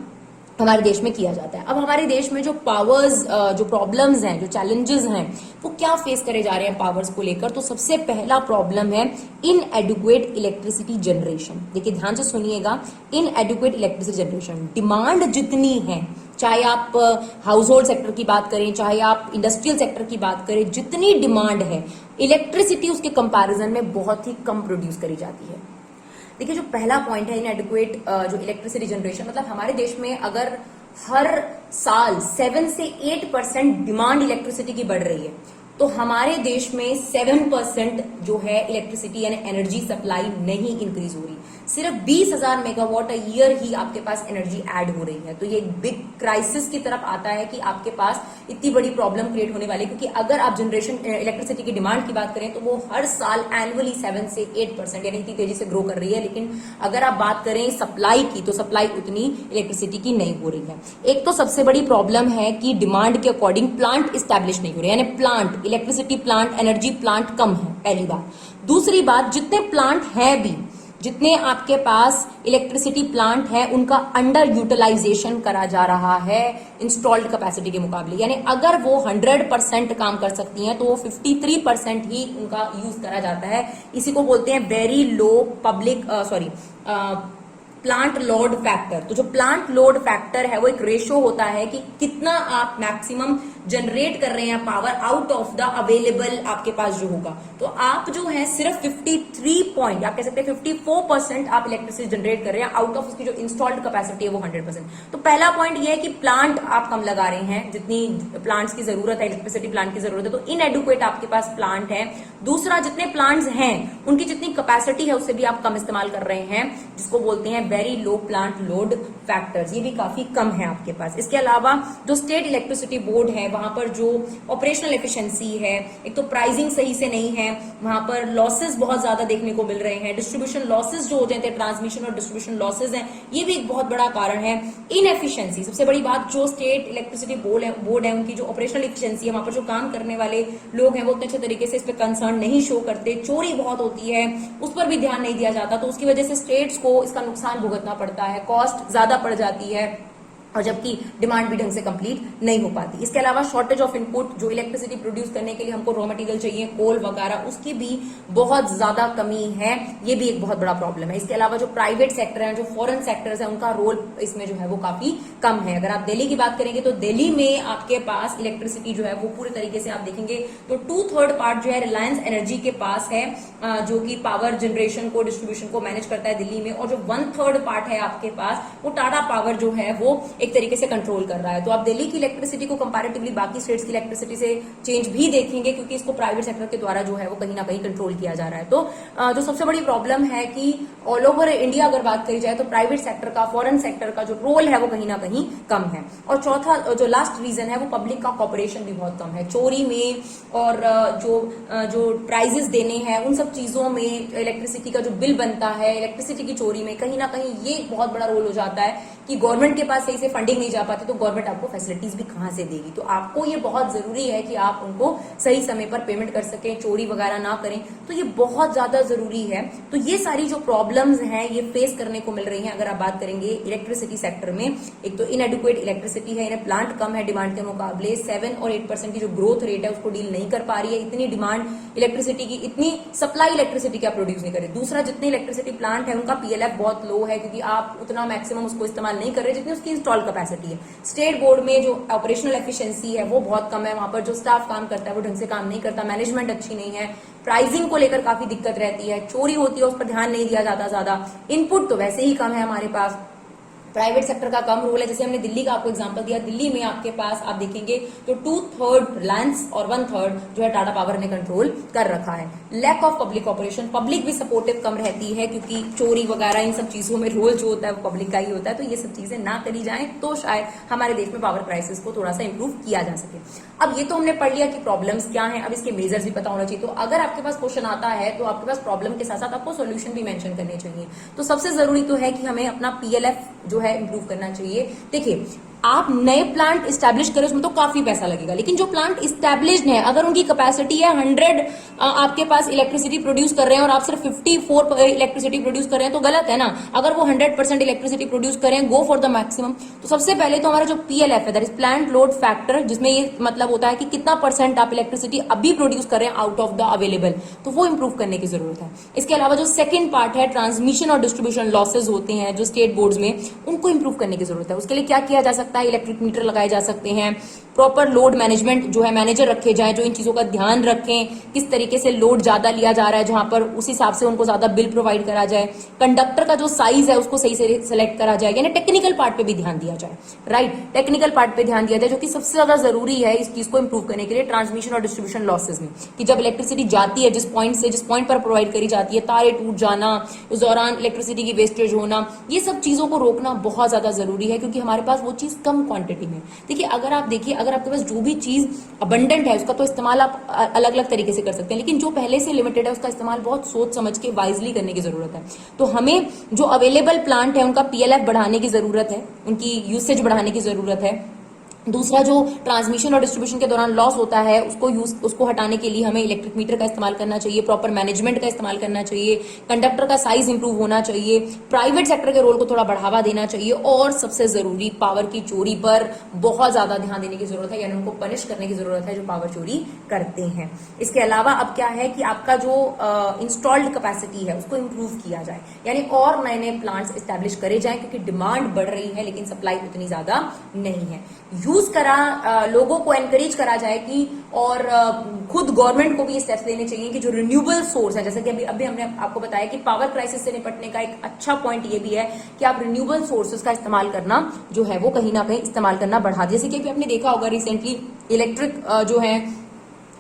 हमारे देश में किया जाता है। अब हमारे देश में जो पावर्स, जो प्रॉब्लम्स हैं, जो चैलेंजेस हैं, वो क्या फेस करे जा रहे हैं पावर्स को लेकर। तो सबसे पहला प्रॉब्लम है इनएडुक्वेट इलेक्ट्रिसिटी जनरेशन। देखिए ध्यान से सुनिएगा, इनएडुक्वेट इलेक्ट्रिसिटी जनरेशन। डिमांड जितनी है, चाहे आप हाउस होल्ड सेक्टर की बात करें, चाहे आप इंडस्ट्रियल सेक्टर की बात करें, जितनी डिमांड है इलेक्ट्रिसिटी उसके कंपैरिजन में बहुत ही कम प्रोड्यूस करी जाती है। देखिए जो पहला पॉइंट है इनएडुक्वेट जो इलेक्ट्रिसिटी जनरेशन, मतलब हमारे देश में अगर हर साल 7 से 8% डिमांड इलेक्ट्रिसिटी की बढ़ रही है तो हमारे देश में 7% जो है इलेक्ट्रिसिटी यानी एनर्जी सप्लाई नहीं इंक्रीज हो रही, सिर्फ 20,000 मेगावाट ईयर ही आपके पास एनर्जी ऐड हो रही है। तो ये एक बिग क्राइसिस की तरफ आता है कि आपके पास इतनी बड़ी प्रॉब्लम क्रिएट होने वाली है, क्योंकि अगर आप जनरेशन इलेक्ट्रिसिटी की डिमांड की बात करें तो वो हर साल एनुअली 7 से 8% यानी इतनी तेजी से ग्रो कर रही है, लेकिन अगर आप बात करें सप्लाई की तो सप्लाई उतनी इलेक्ट्रिसिटी की नहीं हो रही है। एक तो सबसे बड़ी प्रॉब्लम है कि डिमांड के अकॉर्डिंग प्लांट स्टैब्लिश नहीं हो रहे, यानी plant, electricity plant, energy plant कम है, पहली बात। दूसरी बात, जितने प्लांट हैं भी जितने आपके पास इलेक्ट्रिसिटी प्लांट है उनका अंडर यूटिलाइजेशन करा जा रहा है इंस्टॉल्ड कैपेसिटी के मुकाबले। यानी अगर वो 100% काम कर सकती हैं तो वो 53% ही उनका यूज करा जाता है। इसी को बोलते हैं very low plant load factor. तो जो प्लांट लोड फैक्टर है वो एक रेशो होता है कि कितना आप मैक्सिमम जनरेट कर रहे हैं power out of the available आपके पास जो होगा। तो आप जो है सिर्फ 53 पॉइंट, आप कह सकते हैं 54% आप इलेक्ट्रिसिटी जनरेट कर रहे हैं आउट ऑफ उसकी जो इंस्टॉल्ड कैपेसिटी है वो 100%। तो पहला पॉइंट ये है कि प्लांट आप कम लगा रहे हैं, जितनी प्लांट्स की जरूरत है, इलेक्ट्रिसिटी प्लांट की जरूरत है, तो इनएडुक्वेट आपके पास प्लांट है। दूसरा, जितने प्लांट्स हैं उनकी जितनी कैपेसिटी है उससे भी आप कम इस्तेमाल कर रहे हैं, जिसको बोलते हैं very low plant load factors, ये भी काफी कम है आपके पास। इसके अलावा जो स्टेट इलेक्ट्रिसिटी बोर्ड है वहां पर जो ऑपरेशनल एफिशिएंसी है, एक तो प्राइसिंग सही से नहीं है, वहां पर लॉसेस बहुत ज्यादा देखने को मिल रहे हैं, डिस्ट्रीब्यूशन लॉसेस जो होते हैं, ट्रांसमिशन और डिस्ट्रीब्यूशन लॉसेस हैं, ये भी एक बहुत बड़ा कारण है। इनएफिशिएंसी, सबसे बड़ी बात, जो स्टेट इलेक्ट्रिसिटी बोर्ड है उनकी जो ऑपरेशनल एफिशिएंसी है, वहां पर जो काम करने वाले लोग हैं वो उतने अच्छे तरीके से इस पर कंसर्न नहीं शो करते, चोरी बहुत होती है, उस पर भी ध्यान नहीं दिया जाता, तो उसकी वजह से स्टेट्स को इसका नुकसान भुगतना पड़ता है, कॉस्ट ज्यादा पड़ जाती है और जबकि डिमांड भी ढंग से कंप्लीट नहीं हो पाती। इसके अलावा शॉर्टेज ऑफ इनपुट, जो इलेक्ट्रिसिटी प्रोड्यूस करने के लिए हमको रॉ मटेरियल चाहिए, कोल वगैरह, उसकी भी बहुत ज्यादा कमी है, ये भी एक बहुत बड़ा प्रॉब्लम है। इसके अलावा जो प्राइवेट सेक्टर है, जो फॉरेन सेक्टर्स है, उनका रोल इसमें जो है वो काफी कम है। अगर आप दिल्ली की बात करेंगे तो दिल्ली में आपके पास इलेक्ट्रिसिटी जो है वो पूरे तरीके से आप देखेंगे तो 2/3 पार्ट जो है रिलायंस एनर्जी के पास है, जो कि पावर जनरेशन को, डिस्ट्रीब्यूशन को मैनेज करता है दिल्ली में, और जो 1/3 पार्ट है आपके पास वो टाटा पावर जो है वो एक तरीके से कंट्रोल कर रहा है। तो आप दिल्ली की इलेक्ट्रिसिटी को कंपैरेटिवली बाकी स्टेट्स की इलेक्ट्रिसिटी से चेंज भी देखेंगे, क्योंकि इसको प्राइवेट सेक्टर के द्वारा जो है वो कहीं ना कहीं कंट्रोल किया जा रहा है। तो जो सबसे बड़ी प्रॉब्लम है कि ऑल ओवर इंडिया अगर बात करी जाए तो प्राइवेट सेक्टर का, फॉरेन सेक्टर का जो रोल है वो कहीं ना कहीं कम है। और चौथा जो लास्ट रीजन है वो पब्लिक का कॉपरेशन भी बहुत कम है, चोरी में और जो प्राइजेस देने हैं उन सब चीजों में, इलेक्ट्रिसिटी का जो बिल बनता है, इलेक्ट्रिसिटी की चोरी में कहीं ना कहीं ये बहुत बड़ा रोल हो जाता है कि गवर्नमेंट के पास सही से फंडिंग नहीं जा पाती, तो गवर्नमेंट आपको फैसिलिटीज भी कहां से देगी। तो आपको ये बहुत जरूरी है कि आप उनको सही समय पर पेमेंट कर सकें, चोरी वगैरह ना करें, तो ये बहुत ज्यादा जरूरी है। तो ये सारी जो प्रॉब्लम्स हैं ये फेस करने को मिल रही हैं अगर आप बात करेंगे इलेक्ट्रिसिटी सेक्टर में। एक तो इनएडुक्वेट इलेक्ट्रिसिटी है, इन्हें प्लांट कम है डिमांड के मुकाबले, 7 और 8% की जो ग्रोथ रेट है उसको डील नहीं कर पा रही है, इतनी डिमांड इलेक्ट्रिसिटी की, इतनी सप्लाई इलेक्ट्रिसिटी क्या प्रोड्यूस नहीं कर रही। दूसरा, जितने इलेक्ट्रिसिटी प्लांट है उनका पीएलएफ बहुत लो है, क्योंकि आप उतना मैक्सिमम उसको इस्तेमाल नहीं कर रहे जितनी उसकी इंस्टॉल कैपेसिटी है। स्टेट बोर्ड में जो ऑपरेशनल एफिशिएंसी है वो बहुत कम है, वहां पर जो स्टाफ काम करता है वो ढंग से काम नहीं करता, मैनेजमेंट अच्छी नहीं है, प्राइसिंग को लेकर काफी दिक्कत रहती है, चोरी होती है, उस पर ध्यान नहीं दिया जाता ज्यादा, इनपुट तो वैसे ही कम है हमारे पास, प्राइवेट सेक्टर का कम रोल है। जैसे हमने दिल्ली का आपको एग्जांपल दिया, दिल्ली में आपके पास आप देखेंगे तो 2/3 रिलायंस और 1/3 जो है टाटा पावर ने कंट्रोल कर रखा है। Lack of public operation, public भी सपोर्टिव कम रहती है, क्योंकि चोरी वगैरह इन सब चीजों में रोल जो होता है वो पब्लिक का ही होता है। तो ये सब चीजें ना करी जाए तो शायद हमारे देश में पावर प्राइसेस को थोड़ा सा इंप्रूव किया जा सके। अब ये तो हमने पढ़ लिया कि प्रॉब्लम्स क्या है, अब इसके मेजर्स भी पता होना चाहिए। तो अगर आपके पास क्वेश्चन आता है तो आपके पास प्रॉब्लम के साथ साथ आपको सोल्यूशन भी मेंशन करने चाहिए। तो सबसे जरूरी तो है कि हमें अपना पीएलएफ जो है इंप्रूव करना चाहिए। देखिए, आप नए प्लांट इस्टेब्लिश करें उसमें तो काफी पैसा लगेगा, लेकिन जो प्लांट इस्टेब्लिश्ड है, अगर उनकी कैपेसिटी है 100 आपके पास इलेक्ट्रिसिटी प्रोड्यूस कर रहे हैं और आप सिर्फ 54 इलेक्ट्रिसिटी प्रोड्यूस कर रहे हैं तो गलत है ना। अगर वो 100% इलेक्ट्रिसिटी प्रोड्यूस करें, गो फॉर द मैक्सिमम। तो सबसे पहले तो हमारा जो पीएलएफ है, that is plant load factor, जिसमें ये मतलब होता है कि कितना परसेंट आप इलेक्ट्रिसिटी अभी प्रोड्यूस कर रहे हैं आउट ऑफ द अवेलेबल, तो वो इंप्रूव करने की जरूरत है। इसके अलावा जो सेकंड पार्ट है, ट्रांसमिशन और डिस्ट्रीब्यूशन लॉसेज होते हैं जो स्टेट बोर्ड्स में, उनको इंप्रूव करने की जरूरत है। उसके लिए क्या किया जा सकता है, इलेक्ट्रिक मीटर लगाए जा सकते हैं, प्रॉपर लोड मैनेजमेंट जो है मैनेजर रखे जाएं जो इन चीजों का ध्यान रखें, किस तरीके से लोड ज्यादा लिया जा रहा है जहां पर उस हिसाब से उनको ज्यादा बिल प्रोवाइड करा जाए, कंडक्टर का जो साइज है उसको सही से सेलेक्ट करा जाए, यानी टेक्निकल पार्ट पे भी ध्यान दिया जाए, राइट, टेक्निकल पार्ट पे ध्यान दिया जाए, जो कि सबसे ज्यादा जरूरी है इस चीज को इंप्रूव करने के लिए ट्रांसमिशन और डिस्ट्रीब्यूशन लॉसेज में, कि जब इलेक्ट्रिसिटी जाती है जिस पॉइंट पर प्रोवाइड करी जाती है, तारे टूट जाना, उस दौरान इलेक्ट्रिसिटी की वेस्टेज होना, ये सब चीजों को रोकना बहुत ज्यादा जरूरी है, क्योंकि हमारे पास वो चीज कम क्वांटिटी में। देखिए, अगर आपके पास जो भी चीज अबंडेंट है उसका तो इस्तेमाल आप अलग अलग तरीके से कर सकते हैं, लेकिन जो पहले से लिमिटेड है उसका इस्तेमाल बहुत सोच समझ के वाइजली करने की जरूरत है। तो हमें जो अवेलेबल प्लांट है उनका पीएलएफ बढ़ाने की जरूरत है, उनकी यूसेज बढ़ाने की जरूरत है, दूसरा, जो ट्रांसमिशन और डिस्ट्रीब्यूशन के दौरान लॉस होता है उसको हटाने के लिए हमें इलेक्ट्रिक मीटर का इस्तेमाल करना चाहिए, प्रॉपर मैनेजमेंट का इस्तेमाल करना चाहिए, कंडक्टर का साइज इंप्रूव होना चाहिए, प्राइवेट सेक्टर के रोल को थोड़ा बढ़ावा देना चाहिए, और सबसे जरूरी पावर की चोरी पर बहुत ज्यादा ध्यान देने की जरूरत है, यानी उनको पनिश करने की जरूरत है जो पावर चोरी करते हैं। इसके अलावा अब क्या है कि आपका जो इंस्टॉल्ड कैपेसिटी है उसको इंप्रूव किया जाए, यानी और नए नए प्लांट्स एस्टैब्लिश करे जाए, क्योंकि डिमांड बढ़ रही है लेकिन सप्लाई उतनी ज्यादा नहीं है। यूज करा लोगों को एनकरेज करा जाए कि, और खुद गवर्नमेंट को भी स्टेप्स लेने चाहिए कि जो रिन्यूएबल सोर्स है, जैसे कि अभी हमने आपको बताया कि पावर क्राइसिस से निपटने का एक अच्छा पॉइंट ये भी है कि आप रिन्यूएबल सोर्सेज का इस्तेमाल करना जो है वो कहीं ना कहीं इस्तेमाल करना बढ़ा। जैसे कि अभी आपने देखा होगा रिसेंटली इलेक्ट्रिक जो है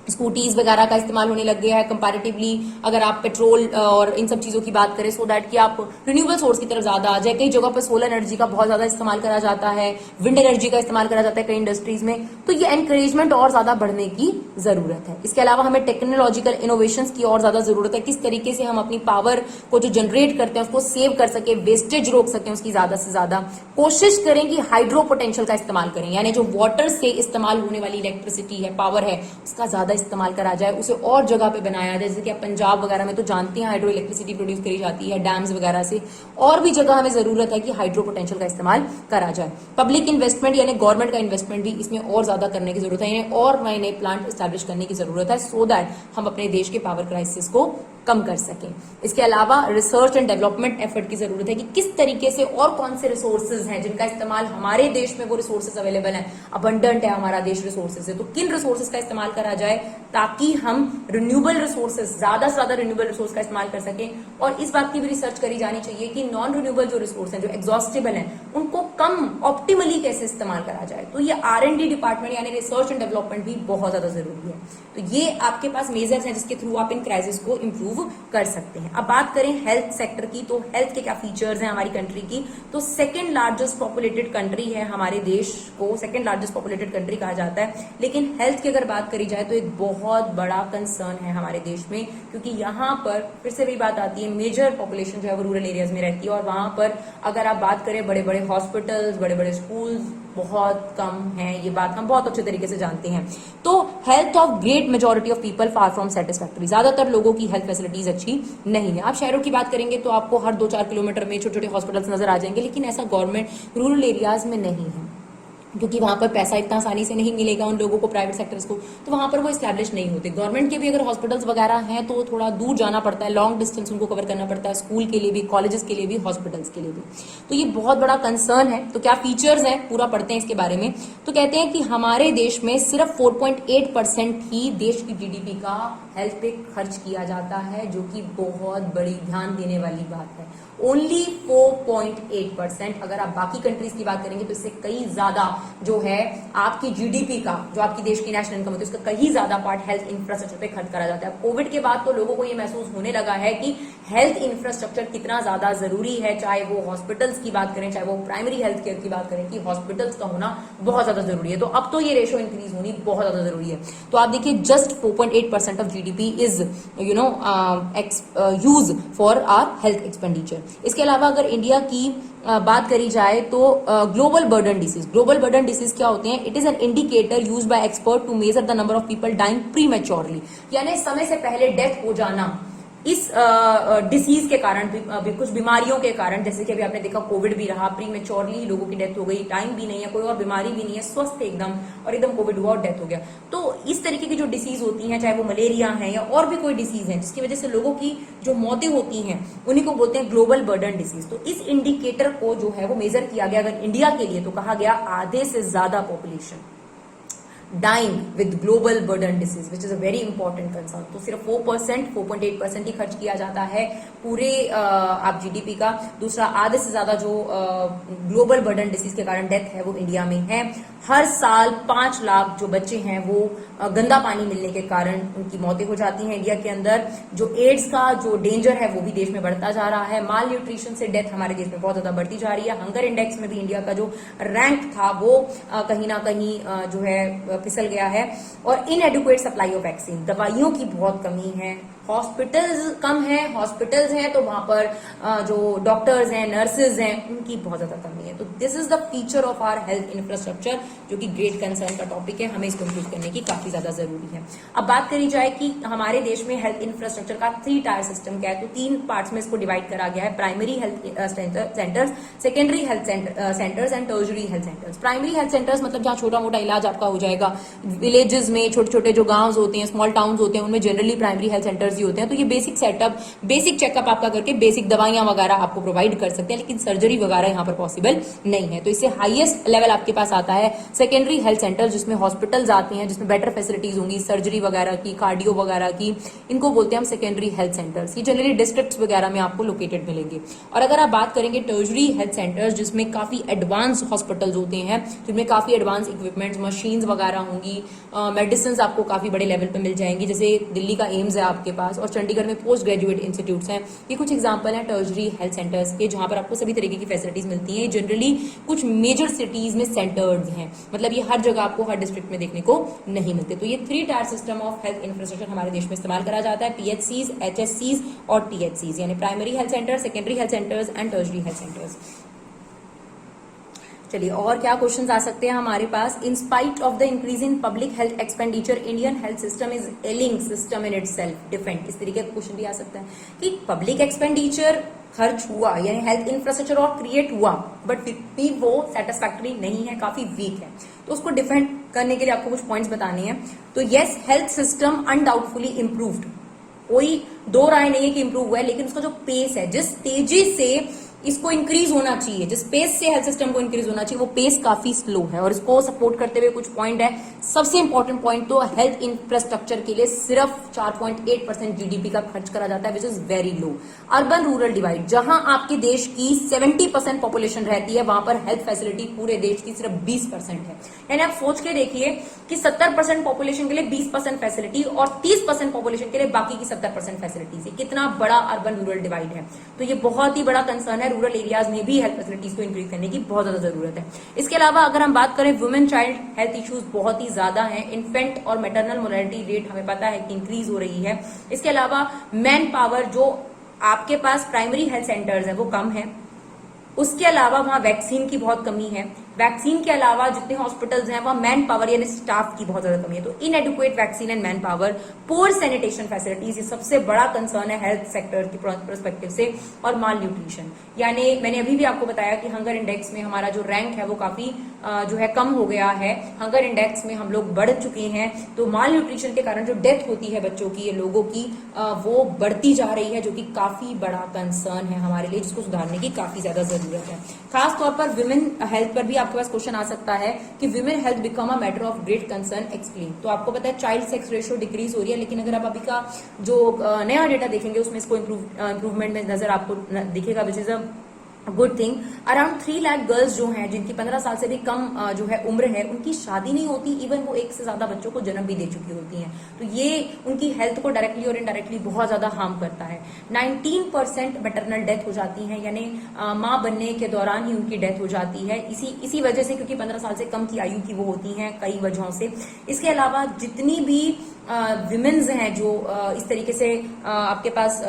स्कूटीज वगैरह का इस्तेमाल होने लग गया है कंपैरेटिवली, अगर आप पेट्रोल और इन सब चीजों की बात करें, सो दैट कि आप रिन्यूएबल सोर्स की तरफ ज्यादा आ जाए। कई जगह पर सोलर एनर्जी का बहुत ज्यादा इस्तेमाल करा जाता है, विंड एनर्जी का इस्तेमाल करा जाता है कई इंडस्ट्रीज में, तो ये एनकरेजमेंट और ज्यादा बढ़ने की जरूरत है। इसके अलावा हमें टेक्नोलॉजिकल इनोवेशंस की और ज्यादा जरूरत है, किस तरीके से हम अपनी पावर को जो जनरेट करते हैं उसको सेव कर सके, वेस्टेज रोक सकें उसकी ज्यादा से ज्यादा। कोशिश करें कि हाइड्रो पोटेंशियल का इस्तेमाल करें, यानी जो वाटर से इस्तेमाल होने वाली इलेक्ट्रिसिटी है, पावर है, उसका ज्यादा इस्तेमाल करा जाए, उसे और जगह पे बनाया जाए। जैसे कि आप पंजाब वगैरह में तो जानते हैं हाइड्रो इलेक्ट्रिसिटी प्रोड्यूस करी जाती है डैम्स वगैरह से, और भी जगह हमें जरूरत है कि हाइड्रो पोटेंशियल का इस्तेमाल करा जाए। पब्लिक इन्वेस्टमेंट यानी गवर्नमेंट का इन्वेस्टमेंट भी इसमें और ज्यादा करने की जरूरत है, यानी और नए नए प्लांट स्टैब्लिश करने की जरूरत है, सो दैट हम अपने देश के पावर क्राइसिस को कम कर सकें। इसके अलावा रिसर्च एंड डेवलपमेंट एफर्ट की जरूरत है कि किस तरीके से और कौन से रिसोर्सेज हैं जिनका इस्तेमाल हमारे देश में, वो रिसोर्सेज अवेलेबल हैं, अबंडेंट है हमारा देश रिसोर्सेज से, तो किन रिसोर्सेज का इस्तेमाल करा जाए ताकि हम रिन्यूएबल रिसोर्सेज, ज्यादा से ज्यादा रिन्यूएबल रिसोर्स का इस्तेमाल कर सकें। और इस बात की भी रिसर्च करी जानी चाहिए कि नॉन रिन्यूएबल जो रिसोर्स हैं, जो एग्जॉस्टेबल हैं, उनको कम ऑप्टिमली कैसे इस्तेमाल करा जाए। तो ये R&D डिपार्टमेंट यानी रिसर्च एंड डेवलपमेंट भी बहुत ज्यादा जरूरी है। तो ये आपके पास मेजर्स हैं जिसके थ्रू आप इन क्राइसिस को इंप्रूव कर सकते हैं। अब बात करें हेल्थ सेक्टर की, तो हेल्थ के क्या फीचर्स हैं हमारी कंट्री की, तो सेकंड लार्जेस्ट पॉपुलेटेड कंट्री है हमारे देश को, सेकंड लार्जेस्ट पॉपुलेटेड कंट्री कहा जाता है। लेकिन हेल्थ की अगर बात करी जाए तो एक बहुत बड़ा कंसर्न है हमारे देश में, क्योंकि यहाँ पर फिर से भी बात आती है, मेजर पॉपुलेशन जो है वो रूरल एरियाज में रहती है, और वहां पर अगर आप बात करें बड़े बड़े हॉस्पिटल्स, बड़े बड़े स्कूल्स बहुत कम है, ये बात हम बहुत अच्छे तरीके से जानते हैं। तो health of great majority of people far from satisfactory, ज्यादातर लोगों की हेल्थ फैसिलिटीज अच्छी नहीं है। आप शहरों की बात करेंगे तो आपको हर 2-4 किलोमीटर में छोटे छोटे हॉस्पिटल्स नजर आ जाएंगे, लेकिन ऐसा गवर्नमेंट रूरल एरियाज में नहीं है, क्योंकि वहां पर पैसा इतना आसानी से नहीं मिलेगा उन लोगों को, प्राइवेट सेक्टर्स को, तो वहां पर वो स्टैब्लिश नहीं होते। गवर्नमेंट के भी अगर हॉस्पिटल्स वगैरह हैं तो थोड़ा दूर जाना पड़ता है, लॉन्ग डिस्टेंस उनको कवर करना पड़ता है, स्कूल के लिए भी, कॉलेजेस के लिए भी, हॉस्पिटल्स के लिए भी। तो ये बहुत बड़ा कंसर्न है। तो क्या फीचर्स हैं, पूरा पढ़ते हैं इसके बारे में। तो कहते हैं कि हमारे देश में सिर्फ 4.8% ही देश की GDP का हेल्थ पे खर्च किया जाता है, जो कि बहुत बड़ी ध्यान देने वाली बात है। ओनली 4.8%। अगर आप बाकी कंट्रीज की बात करेंगे तो इससे कई ज्यादा जो है आपकी GDP का, जो आपकी देश की नेशनल इनकम होती है, उसका कहीं ज्यादा पार्ट हेल्थ इंफ्रास्ट्रक्चर पे खर्च करा जाता है। कोविड के बाद तो लोगों को ये महसूस होने लगा है कि हेल्थ इंफ्रास्ट्रक्चर कितना ज्यादा जरूरी है, चाहे वो हॉस्पिटल्स की बात करें, चाहे वो प्राइमरी हेल्थ केयर की बात करें, कि हॉस्पिटल्स का होना बहुत ज्यादा जरूरी है। तो अब तो ये रेशो इंक्रीज होनी बहुत ज्यादा जरूरी है। तो आप देखिए, just 4.8% of GDP is use for our health expenditure. इसके अलावा अगर इंडिया की बात करी जाए तो global burden disease, global burden disease क्या होते हैं? It is an indicator used by expert to measure the number of people dying prematurely, यानी समय से पहले डेथ हो जाना इस डिसीज के कारण, कुछ बीमारियों के कारण, जैसे कि अभी आपने देखा कोविड भी रहा, प्रीमेच्योरली लोगों की डेथ हो गई, टाइम भी नहीं है, कोई और बीमारी भी नहीं है, स्वस्थ एकदम, और एकदम कोविड हुआ और डेथ हो गया। तो इस तरीके की जो डिसीज होती हैं, चाहे वो मलेरिया है या और भी कोई डिसीज है, जिसकी वजह से लोगों की जो मौतें होती हैं, उन्हीं को बोलते हैं ग्लोबल बर्डन डिसीज। तो इस इंडिकेटर को जो है वो मेजर किया गया अगर इंडिया के लिए, तो कहा गया आधे से ज्यादा population dying with global burden disease, which is a very important concern. तो सिर्फ 4.8% ही खर्च किया जाता है पूरे आप GDP का। दूसरा, आधे से ज्यादा जो ग्लोबल बर्डन डिसीज के कारण डेथ है वो इंडिया में है। हर साल 5 लाख जो बच्चे हैं वो गंदा पानी मिलने के कारण उनकी मौतें हो जाती हैं इंडिया के अंदर। जो एड्स का जो डेंजर है वो भी देश में बढ़ता जा रहा है। माल न्यूट्रिशन से डेथ हमारे देश में बहुत ज्यादा बढ़ती जा रही है। हंगर इंडेक्स में भी इंडिया का जो रैंक था वो कहीं ना कहीं जो है फिसल गया है। और इनएडिक्वेट सप्लाई ऑफ वैक्सीन, दवाइयों की बहुत कमी है। हॉस्पिटल्स कम है, हॉस्पिटल्स हैं तो वहां पर जो डॉक्टर्स हैं, नर्सेज हैं, उनकी बहुत ज्यादा कमी है। तो this is the feature of our health infrastructure, जो कि ग्रेट कंसर्न का टॉपिक है, हमें इसको इंप्रूव करने की काफी ज्यादा जरूरी है। अब बात करी जाए कि हमारे देश में हेल्थ इंफ्रास्ट्रक्चर का 3 टायर सिस्टम क्या है, तो 3 पार्ट्स में इसको डिवाइड करा गया है। Primary health centres, secondary health centres and tertiary health centres. Primary health centres मतलब जहां छोटा मोटा इलाज आपका हो जाएगा। विलेजेस में छोटे छोटे जो गांव होते हैं, स्मॉल टाउन होते हैं, उनमें जनरली प्राइमरी हेल्थ सेंटर्स ही होते हैं। तो ये बेसिक सेटअप, बेसिक चेकअप आपका करके बेसिक दवाइयां वगैरह आपको प्रोवाइड कर सकते हैं, लेकिन सर्जरी वगैरह यहाँ पर पॉसिबल नहीं है। तो इससे हाईएस्ट लेवल आपके पास आता है सेकेंडरी हेल्थ सेंटर, जिसमें हॉस्पिटल्स आते हैं, जिसमें बेटर फैसिलिटीज होंगी सर्जरी वगैरह की, कार्डियो वगैरह की। इनको बोलते हैं हम सेकेंडरी हेल्थ सेंटर्स। ये जनरली डिस्ट्रिक्ट्स वगैरह में आपको लोकेटेड मिलेंगे। और अगर आप बात करेंगे टर्शरी हेल्थ सेंटर्स, जिसमें काफी एडवांस हॉस्पिटल्स होते हैं, जिनमें काफी एडवांस इक्विपमेंट्स, मशीन्स वगैरह होंगी, मेडिसिन आपको काफी बड़े लेवल पे मिल जाएंगी। जैसे दिल्ली का एम्स है आपके पास, और चंडीगढ़ में पोस्ट ग्रेजुएट इंस्टीट्यूट्स हैं। ये कुछ एग्जांपल हैं टर्शरी हेल्थ सेंटर्स के, जहां पर आपको सभी तरीके की फैसिलिटीज मिलती हैं। जनरली कुछ मेजर सिटीज में सेंटर्ड हैं, मतलब ये हर जगह आपको हर डिस्ट्रिक्ट में देखने को नहीं मिलते। तो ये 3 tier system of health infrastructure हमारे देश में इस्तेमाल करा जाता है, पीएचसीज, एचएससीज और टीएचसीज, यानी primary health centre, secondary health centres and tertiary health centres. चलिए और क्या क्वेश्चंस आ सकते हैं हमारे पास। In spite of the increase in public health expenditure, Indian health system is ailing system in itself defend. इस तरीके का क्वेश्चन भी आ सकता है कि पब्लिक एक्सपेंडिचर खर्च हुआ, यानी हेल्थ इंफ्रास्ट्रक्चर और क्रिएट हुआ, बट फिर भी वो सेटिस्फैक्टरी नहीं है, काफी वीक है। तो उसको डिफेंड करने के लिए आपको कुछ पॉइंट्स बताने हैं। तो यस, हेल्थ सिस्टम अनडाउटफुली इंप्रूव्ड, कोई दो राय नहीं है कि इंप्रूव हुआ है, लेकिन उसका जो पेस है, जिस तेजी से इसको इंक्रीज होना चाहिए, जिस पेस से हेल्थ सिस्टम को इंक्रीज होना चाहिए, वो पेस काफी स्लो है। और इसको सपोर्ट करते हुए कुछ पॉइंट है। सबसे इंपॉर्टेंट पॉइंट तो हेल्थ इंफ्रास्ट्रक्चर के लिए सिर्फ 4.8% जीडीपी का खर्च करा जाता है, विच is very low. Urban rural divide, जहां आपके देश की 70% पॉपुलेशन रहती है, वहां पर हेल्थ फैसिलिटी पूरे देश की सिर्फ 20% है। यानी आप सोच के देखिए कि 70% पॉपुलेशन के लिए 20% फैसिलिटी और 30% पॉपुलेशन के लिए बाकी की 70% फैसिलिटीज है। कितना बड़ा अर्बन रूरल डिवाइड है। तो ये बहुत ही बड़ा कंसर्न है। रूरल एरियाज में भी हेल्थ फैसिलिटीज को इंक्रीज करने की बहुत ज्यादा जरूरत है। इसके अलावा अगर हम बात करें, वुमेन चाइल्ड हेल्थ इश्यूज बहुत ही ज्यादा हैं। इन्फेंट और मैटरनल मोर्टेलिटी रेट हमें पता है कि इंक्रीज हो रही है। इसके अलावा मैन पावर, जो आपके पास प्राइमरी हेल्थ सेंटर्स है वो कम है। उसके अलावा वहां वैक्सीन की बहुत कमी है। वैक्सीन के अलावा जितने हॉस्पिटल्स हैं वहां मैन पावर यानी स्टाफ की बहुत ज्यादा कमी है। तो इनएडिक्वेट vaccine and man power, poor sanitation facilities, ये सबसे बड़ा कंसर्न है हेल्थ सेक्टर की पर्सपेक्टिव से। और माल न्यूट्रिशन, यानी मैंने अभी भी आपको बताया कि हंगर इंडेक्स में हमारा जो रैंक है वो काफी जो है कम हो गया है। हंगर इंडेक्स में हम लोग बढ़ चुके हैं। तो माल न्यूट्रिशन के कारण जो डेथ होती है बच्चों की, ये लोगों की, वो बढ़ती जा रही है, जो कि काफी बड़ा कंसर्न है हमारे लिए, जिसको सुधारने की काफी ज्यादा जरूरत है। खास तौर पर विमेन हेल्थ पर भी आपके पास क्वेश्चन आ सकता है कि women health become a matter of great concern, explain. तो आपको पता है चाइल्ड सेक्स रेशियो डिक्रीज हो रही है, लेकिन अगर आप अभी का जो नया डेटा देखेंगे उसमें इसको इंप्रूवमेंट में नजर आपको दिखेगा, विच is a good thing. Around 3 lakh girls जो हैं, जिनकी 15 साल से भी कम जो है उम्र है, उनकी शादी नहीं होती, इवन वो 1 से ज्यादा बच्चों को जन्म भी दे चुकी होती हैं। तो ये उनकी हेल्थ को डायरेक्टली और इनडायरेक्टली बहुत ज्यादा हार्म करता है। 19% मैटरनल डेथ हो जाती है, यानी माँ बनने के दौरान ही उनकी डेथ हो जाती है, इसी वजह से, क्योंकि 15 साल से कम की आयु की वो होती हैं, कई वजहों से। इसके अलावा जितनी भी विमेन्स हैं जो इस तरीके से आपके पास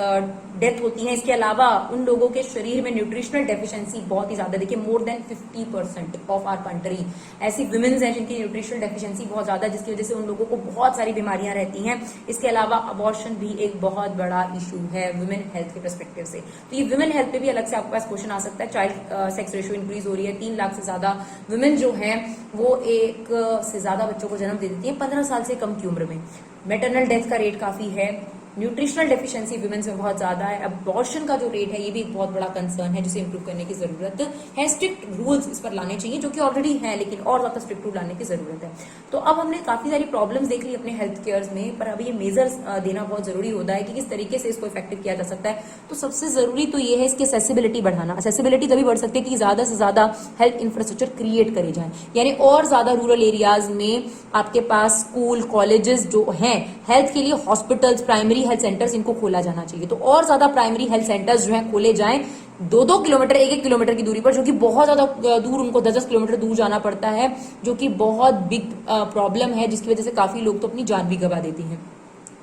डेथ होती हैं, इसके अलावा उन लोगों के शरीर में न्यूट्रिशनल डेफिशिएंसी बहुत ही ज्यादा, देखिए more than 50% of our country ऐसी विमेन्स हैं जिनकी न्यूट्रिशनल डेफिशिएंसी बहुत ज्यादा है, जिसकी वजह से उन लोगों को बहुत सारी बीमारियां रहती हैं। इसके अलावा अबॉर्शन भी एक बहुत बड़ा इशू है वुमेन हेल्थ के पर्सपेक्टिव से। तो ये वुमेन हेल्थ पे भी अलग से आपके पास क्वेश्चन आ सकता है। चाइल्ड सेक्स रेशियो इंक्रीज हो रही है, 3 लाख से ज्यादा वुमेन जो है वो 1 से ज्यादा बच्चों को जन्म दे देती है 15 साल से कम की उम्र में। मैटरनल डेथ का रेट काफी है। न्यूट्रिशनल डेफिशिएंसी वुमेन्स में बहुत ज्यादा है। अबॉर्शन का जो रेट है ये भी एक बहुत बड़ा कंसर्न है, जिसे इंप्रूव करने की जरूरत है। स्ट्रिक्ट रूल्स इस पर लाने चाहिए, जो कि ऑलरेडी है, लेकिन और ज्यादा स्ट्रिक्ट रूल लाने की जरूरत है। तो अब हमने काफी सारी प्रॉब्लम्स देख ली अपने हेल्थ केयर में, पर अभी ये मेजर्स देना बहुत जरूरी होता है कि किस तरीके से इसको इफेक्टिव किया जा सकता है। तो सबसे जरूरी तो ये है इसकी एक्सेसिबिलिटी बढ़ाना। एक्सेसिबिलिटी तभी बढ़ सकती है कि ज्यादा से ज्यादा हेल्थ इंफ्रास्ट्रक्चर क्रिएट करे जाए, यानी और ज्यादा रूरल एरियाज में आपके पास स्कूल, कॉलेजेस जो हैं, हेल्थ के लिए हॉस्पिटल्स, प्राइमरी हेल्थ सेंटर्स, इनको खोला जाना चाहिए। तो और ज्यादा प्राइमरी हेल्थ सेंटर्स जो हैं खोले जाएं, 2-2 किलोमीटर, 1-1 किलोमीटर की दूरी पर, जो कि बहुत ज्यादा दूर, उनको 10-10 किलोमीटर दूर जाना पड़ता है, जो कि बहुत बिग प्रॉब्लम है, जिसकी वजह से काफी लोग तो अपनी जान भी गंवा देती हैं।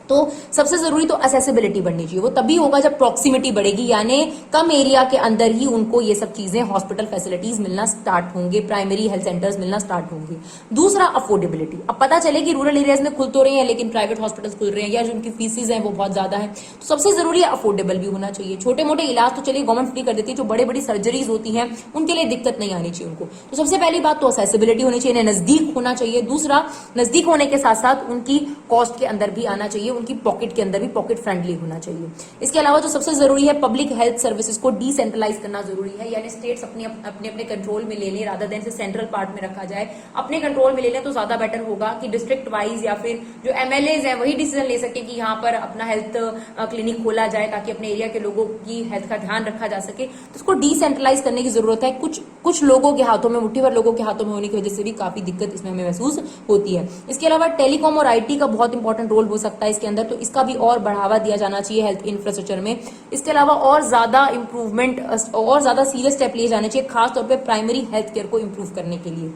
तो सबसे जरूरी तो असेसिबिलिटी बढ़नी चाहिए। वो तभी होगा जब प्रॉक्सिमिटी बढ़ेगी, यानी कम एरिया के अंदर ही उनको ये सब चीजें, हॉस्पिटल फैसिलिटीज मिलना स्टार्ट होंगे, प्राइमरी हेल्थ सेंटर्स मिलना स्टार्ट होंगे। दूसरा अफोर्डेबिलिटी। अब पता चले कि रूरल एरियाज में खुल तो रहे हैं लेकिन प्राइवेट हॉस्पिटल्स खुल रहे हैं या जो उनकी फीसिस हैं वो बहुत ज्यादा है, तो सबसे जरूरी है अफोर्डेबल भी होना चाहिए। छोटे मोटे इलाज तो चलिए गवर्नमेंट फ्री कर देती है, जो बड़ी बड़ी सर्जरीज होती हैं उनके लिए दिक्कत नहीं आनी चाहिए उनको। तो सबसे पहली बात तो असेसिबिलिटी होनी चाहिए, नजदीक होना चाहिए। दूसरा, नजदीक होने के साथ साथ उनकी कॉस्ट के अंदर भी आना चाहिए, उनकी पॉकेट के अंदर भी पॉकेट फ्रेंडली होना चाहिए। इसके अलावा जो सबसे जरूरी है, पब्लिक हेल्थ सर्विसेज को डिसेंट्रलाइज करना जरूरी है, यानी स्टेट्स अपने अपने कंट्रोल में ले लें रादर देन से सेंट्रल पार्ट में रखा जाए। अपने कंट्रोल में ले लें तो ज्यादा बेटर होगा कि डिस्ट्रिक्ट वाइज या फिर जो एमएलएज हैं वही डिसीजन ले सके कि यहाँ पर अपना हेल्थ क्लिनिक खोला जाए ताकि अपने एरिया के लोगों की हेल्थ का ध्यान रखा जा सके। तो उसको डिसेंट्रलाइज करने की जरूरत है। कुछ लोगों के हाथों में, मुट्ठी भर लोगों के हाथों में होने की वजह से भी काफी दिक्कत इसमें हमें महसूस होती है। इसके अलावा टेलीकॉम और आईटी का बहुत इंपॉर्टेंट रोल हो सकता है इसके अंदर, तो इसका भी और बढ़ावा दिया जाना चाहिए हेल्थ इंफ्रास्ट्रक्चर में। इसके अलावा और ज्यादा इंप्रूवमेंट और ज्यादा सीरियस स्टेप लिए जाने चाहिए, खासतौर पे प्राइमरी हेल्थ केयर को इंप्रूव करने के लिए।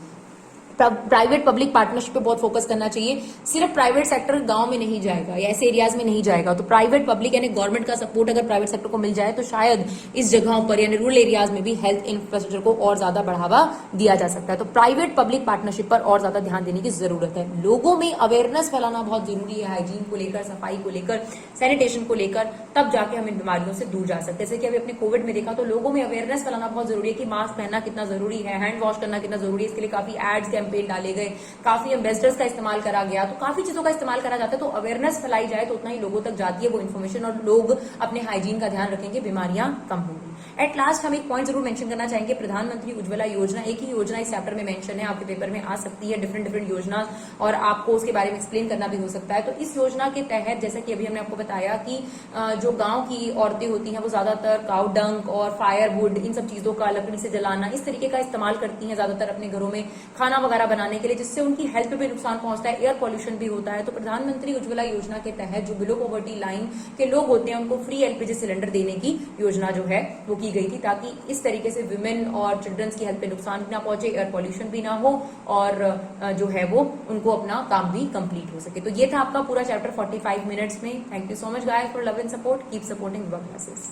प्राइवेट पब्लिक पार्टनरशिप पे बहुत फोकस करना चाहिए। सिर्फ प्राइवेट सेक्टर गांव में नहीं जाएगा या ऐसे एरियाज में नहीं जाएगा, तो प्राइवेट पब्लिक यानी गवर्नमेंट का सपोर्ट अगर प्राइवेट सेक्टर को मिल जाए तो शायद इस जगहों पर यानी रूरल एरियाज में भी हेल्थ इंफ्रास्ट्रक्चर को और ज्यादा बढ़ावा दिया जा सकता है। तो प्राइवेट पब्लिक पार्टनरशिप पर और ज्यादा ध्यान देने की जरूरत है। लोगों में अवेयरनेस फैलाना बहुत जरूरी है, हाइजीन को लेकर, सफाई को लेकर, सैनिटेशन को लेकर, तब जाके हम इन बीमारियों से दूर जा सकते हैं। जैसे कि अभी अपने कोविड में देखा तो लोगों में अवेयरनेस फैलाना बहुत जरूरी है कि मास्क पहनना कितना जरूरी है, हैंड वॉश करना कितना जरूरी है। इसके लिए काफी एड्स कैंपेन डाले गए, काफी एम्बेसडर्स का इस्तेमाल करा गया, तो काफी चीजों का इस्तेमाल करा जाता है। तो अवेयरनेस फैलाई जाए तो उतना ही लोगों तक जाती है वो इन्फॉर्मेशन और लोग अपने हाइजीन का ध्यान रखेंगे, बीमारियां कम होंगी। एट लास्ट हम एक पॉइंट जरूर मेंशन करना चाहेंगे, प्रधानमंत्री उज्ज्वला योजना। एक ही योजना इस चैप्टर में मेंशन है, आपके पेपर में आ सकती है डिफरेंट योजना और आपको उसके बारे में एक्सप्लेन करना भी हो सकता है। तो इस योजना के तहत जैसा कि अभी हमने आपको बताया कि जो गांव की औरतें होती हैं वो ज्यादातर काउ डंक और फायरवुड, इन सब चीजों का, लकड़ी से जलाना, इस तरीके का इस्तेमाल करती हैं ज्यादातर अपने घरों में खाना वगैरह बनाने के लिए, जिससे उनकी हेल्थ पे भी नुकसान पहुंचता है, एयर पॉल्यूशन भी होता है। तो प्रधानमंत्री उज्ज्वला योजना के तहत जो बिलो पॉवर्टी लाइन के लोग होते हैं उनको फ्री एलपीजी सिलेंडर देने की योजना जो है वो की गई थी, ताकि इस तरीके से विमेन और चिल्ड्रंस की हेल्थ पे नुकसान भी ना पहुंचे, एयर पॉल्यूशन भी ना हो और जो है वो उनको अपना काम भी कंप्लीट हो सके। तो ये था आपका पूरा चैप्टर 45 मिनट्स में। Thank you so much guys for love and support. Keep supporting Vibha classes.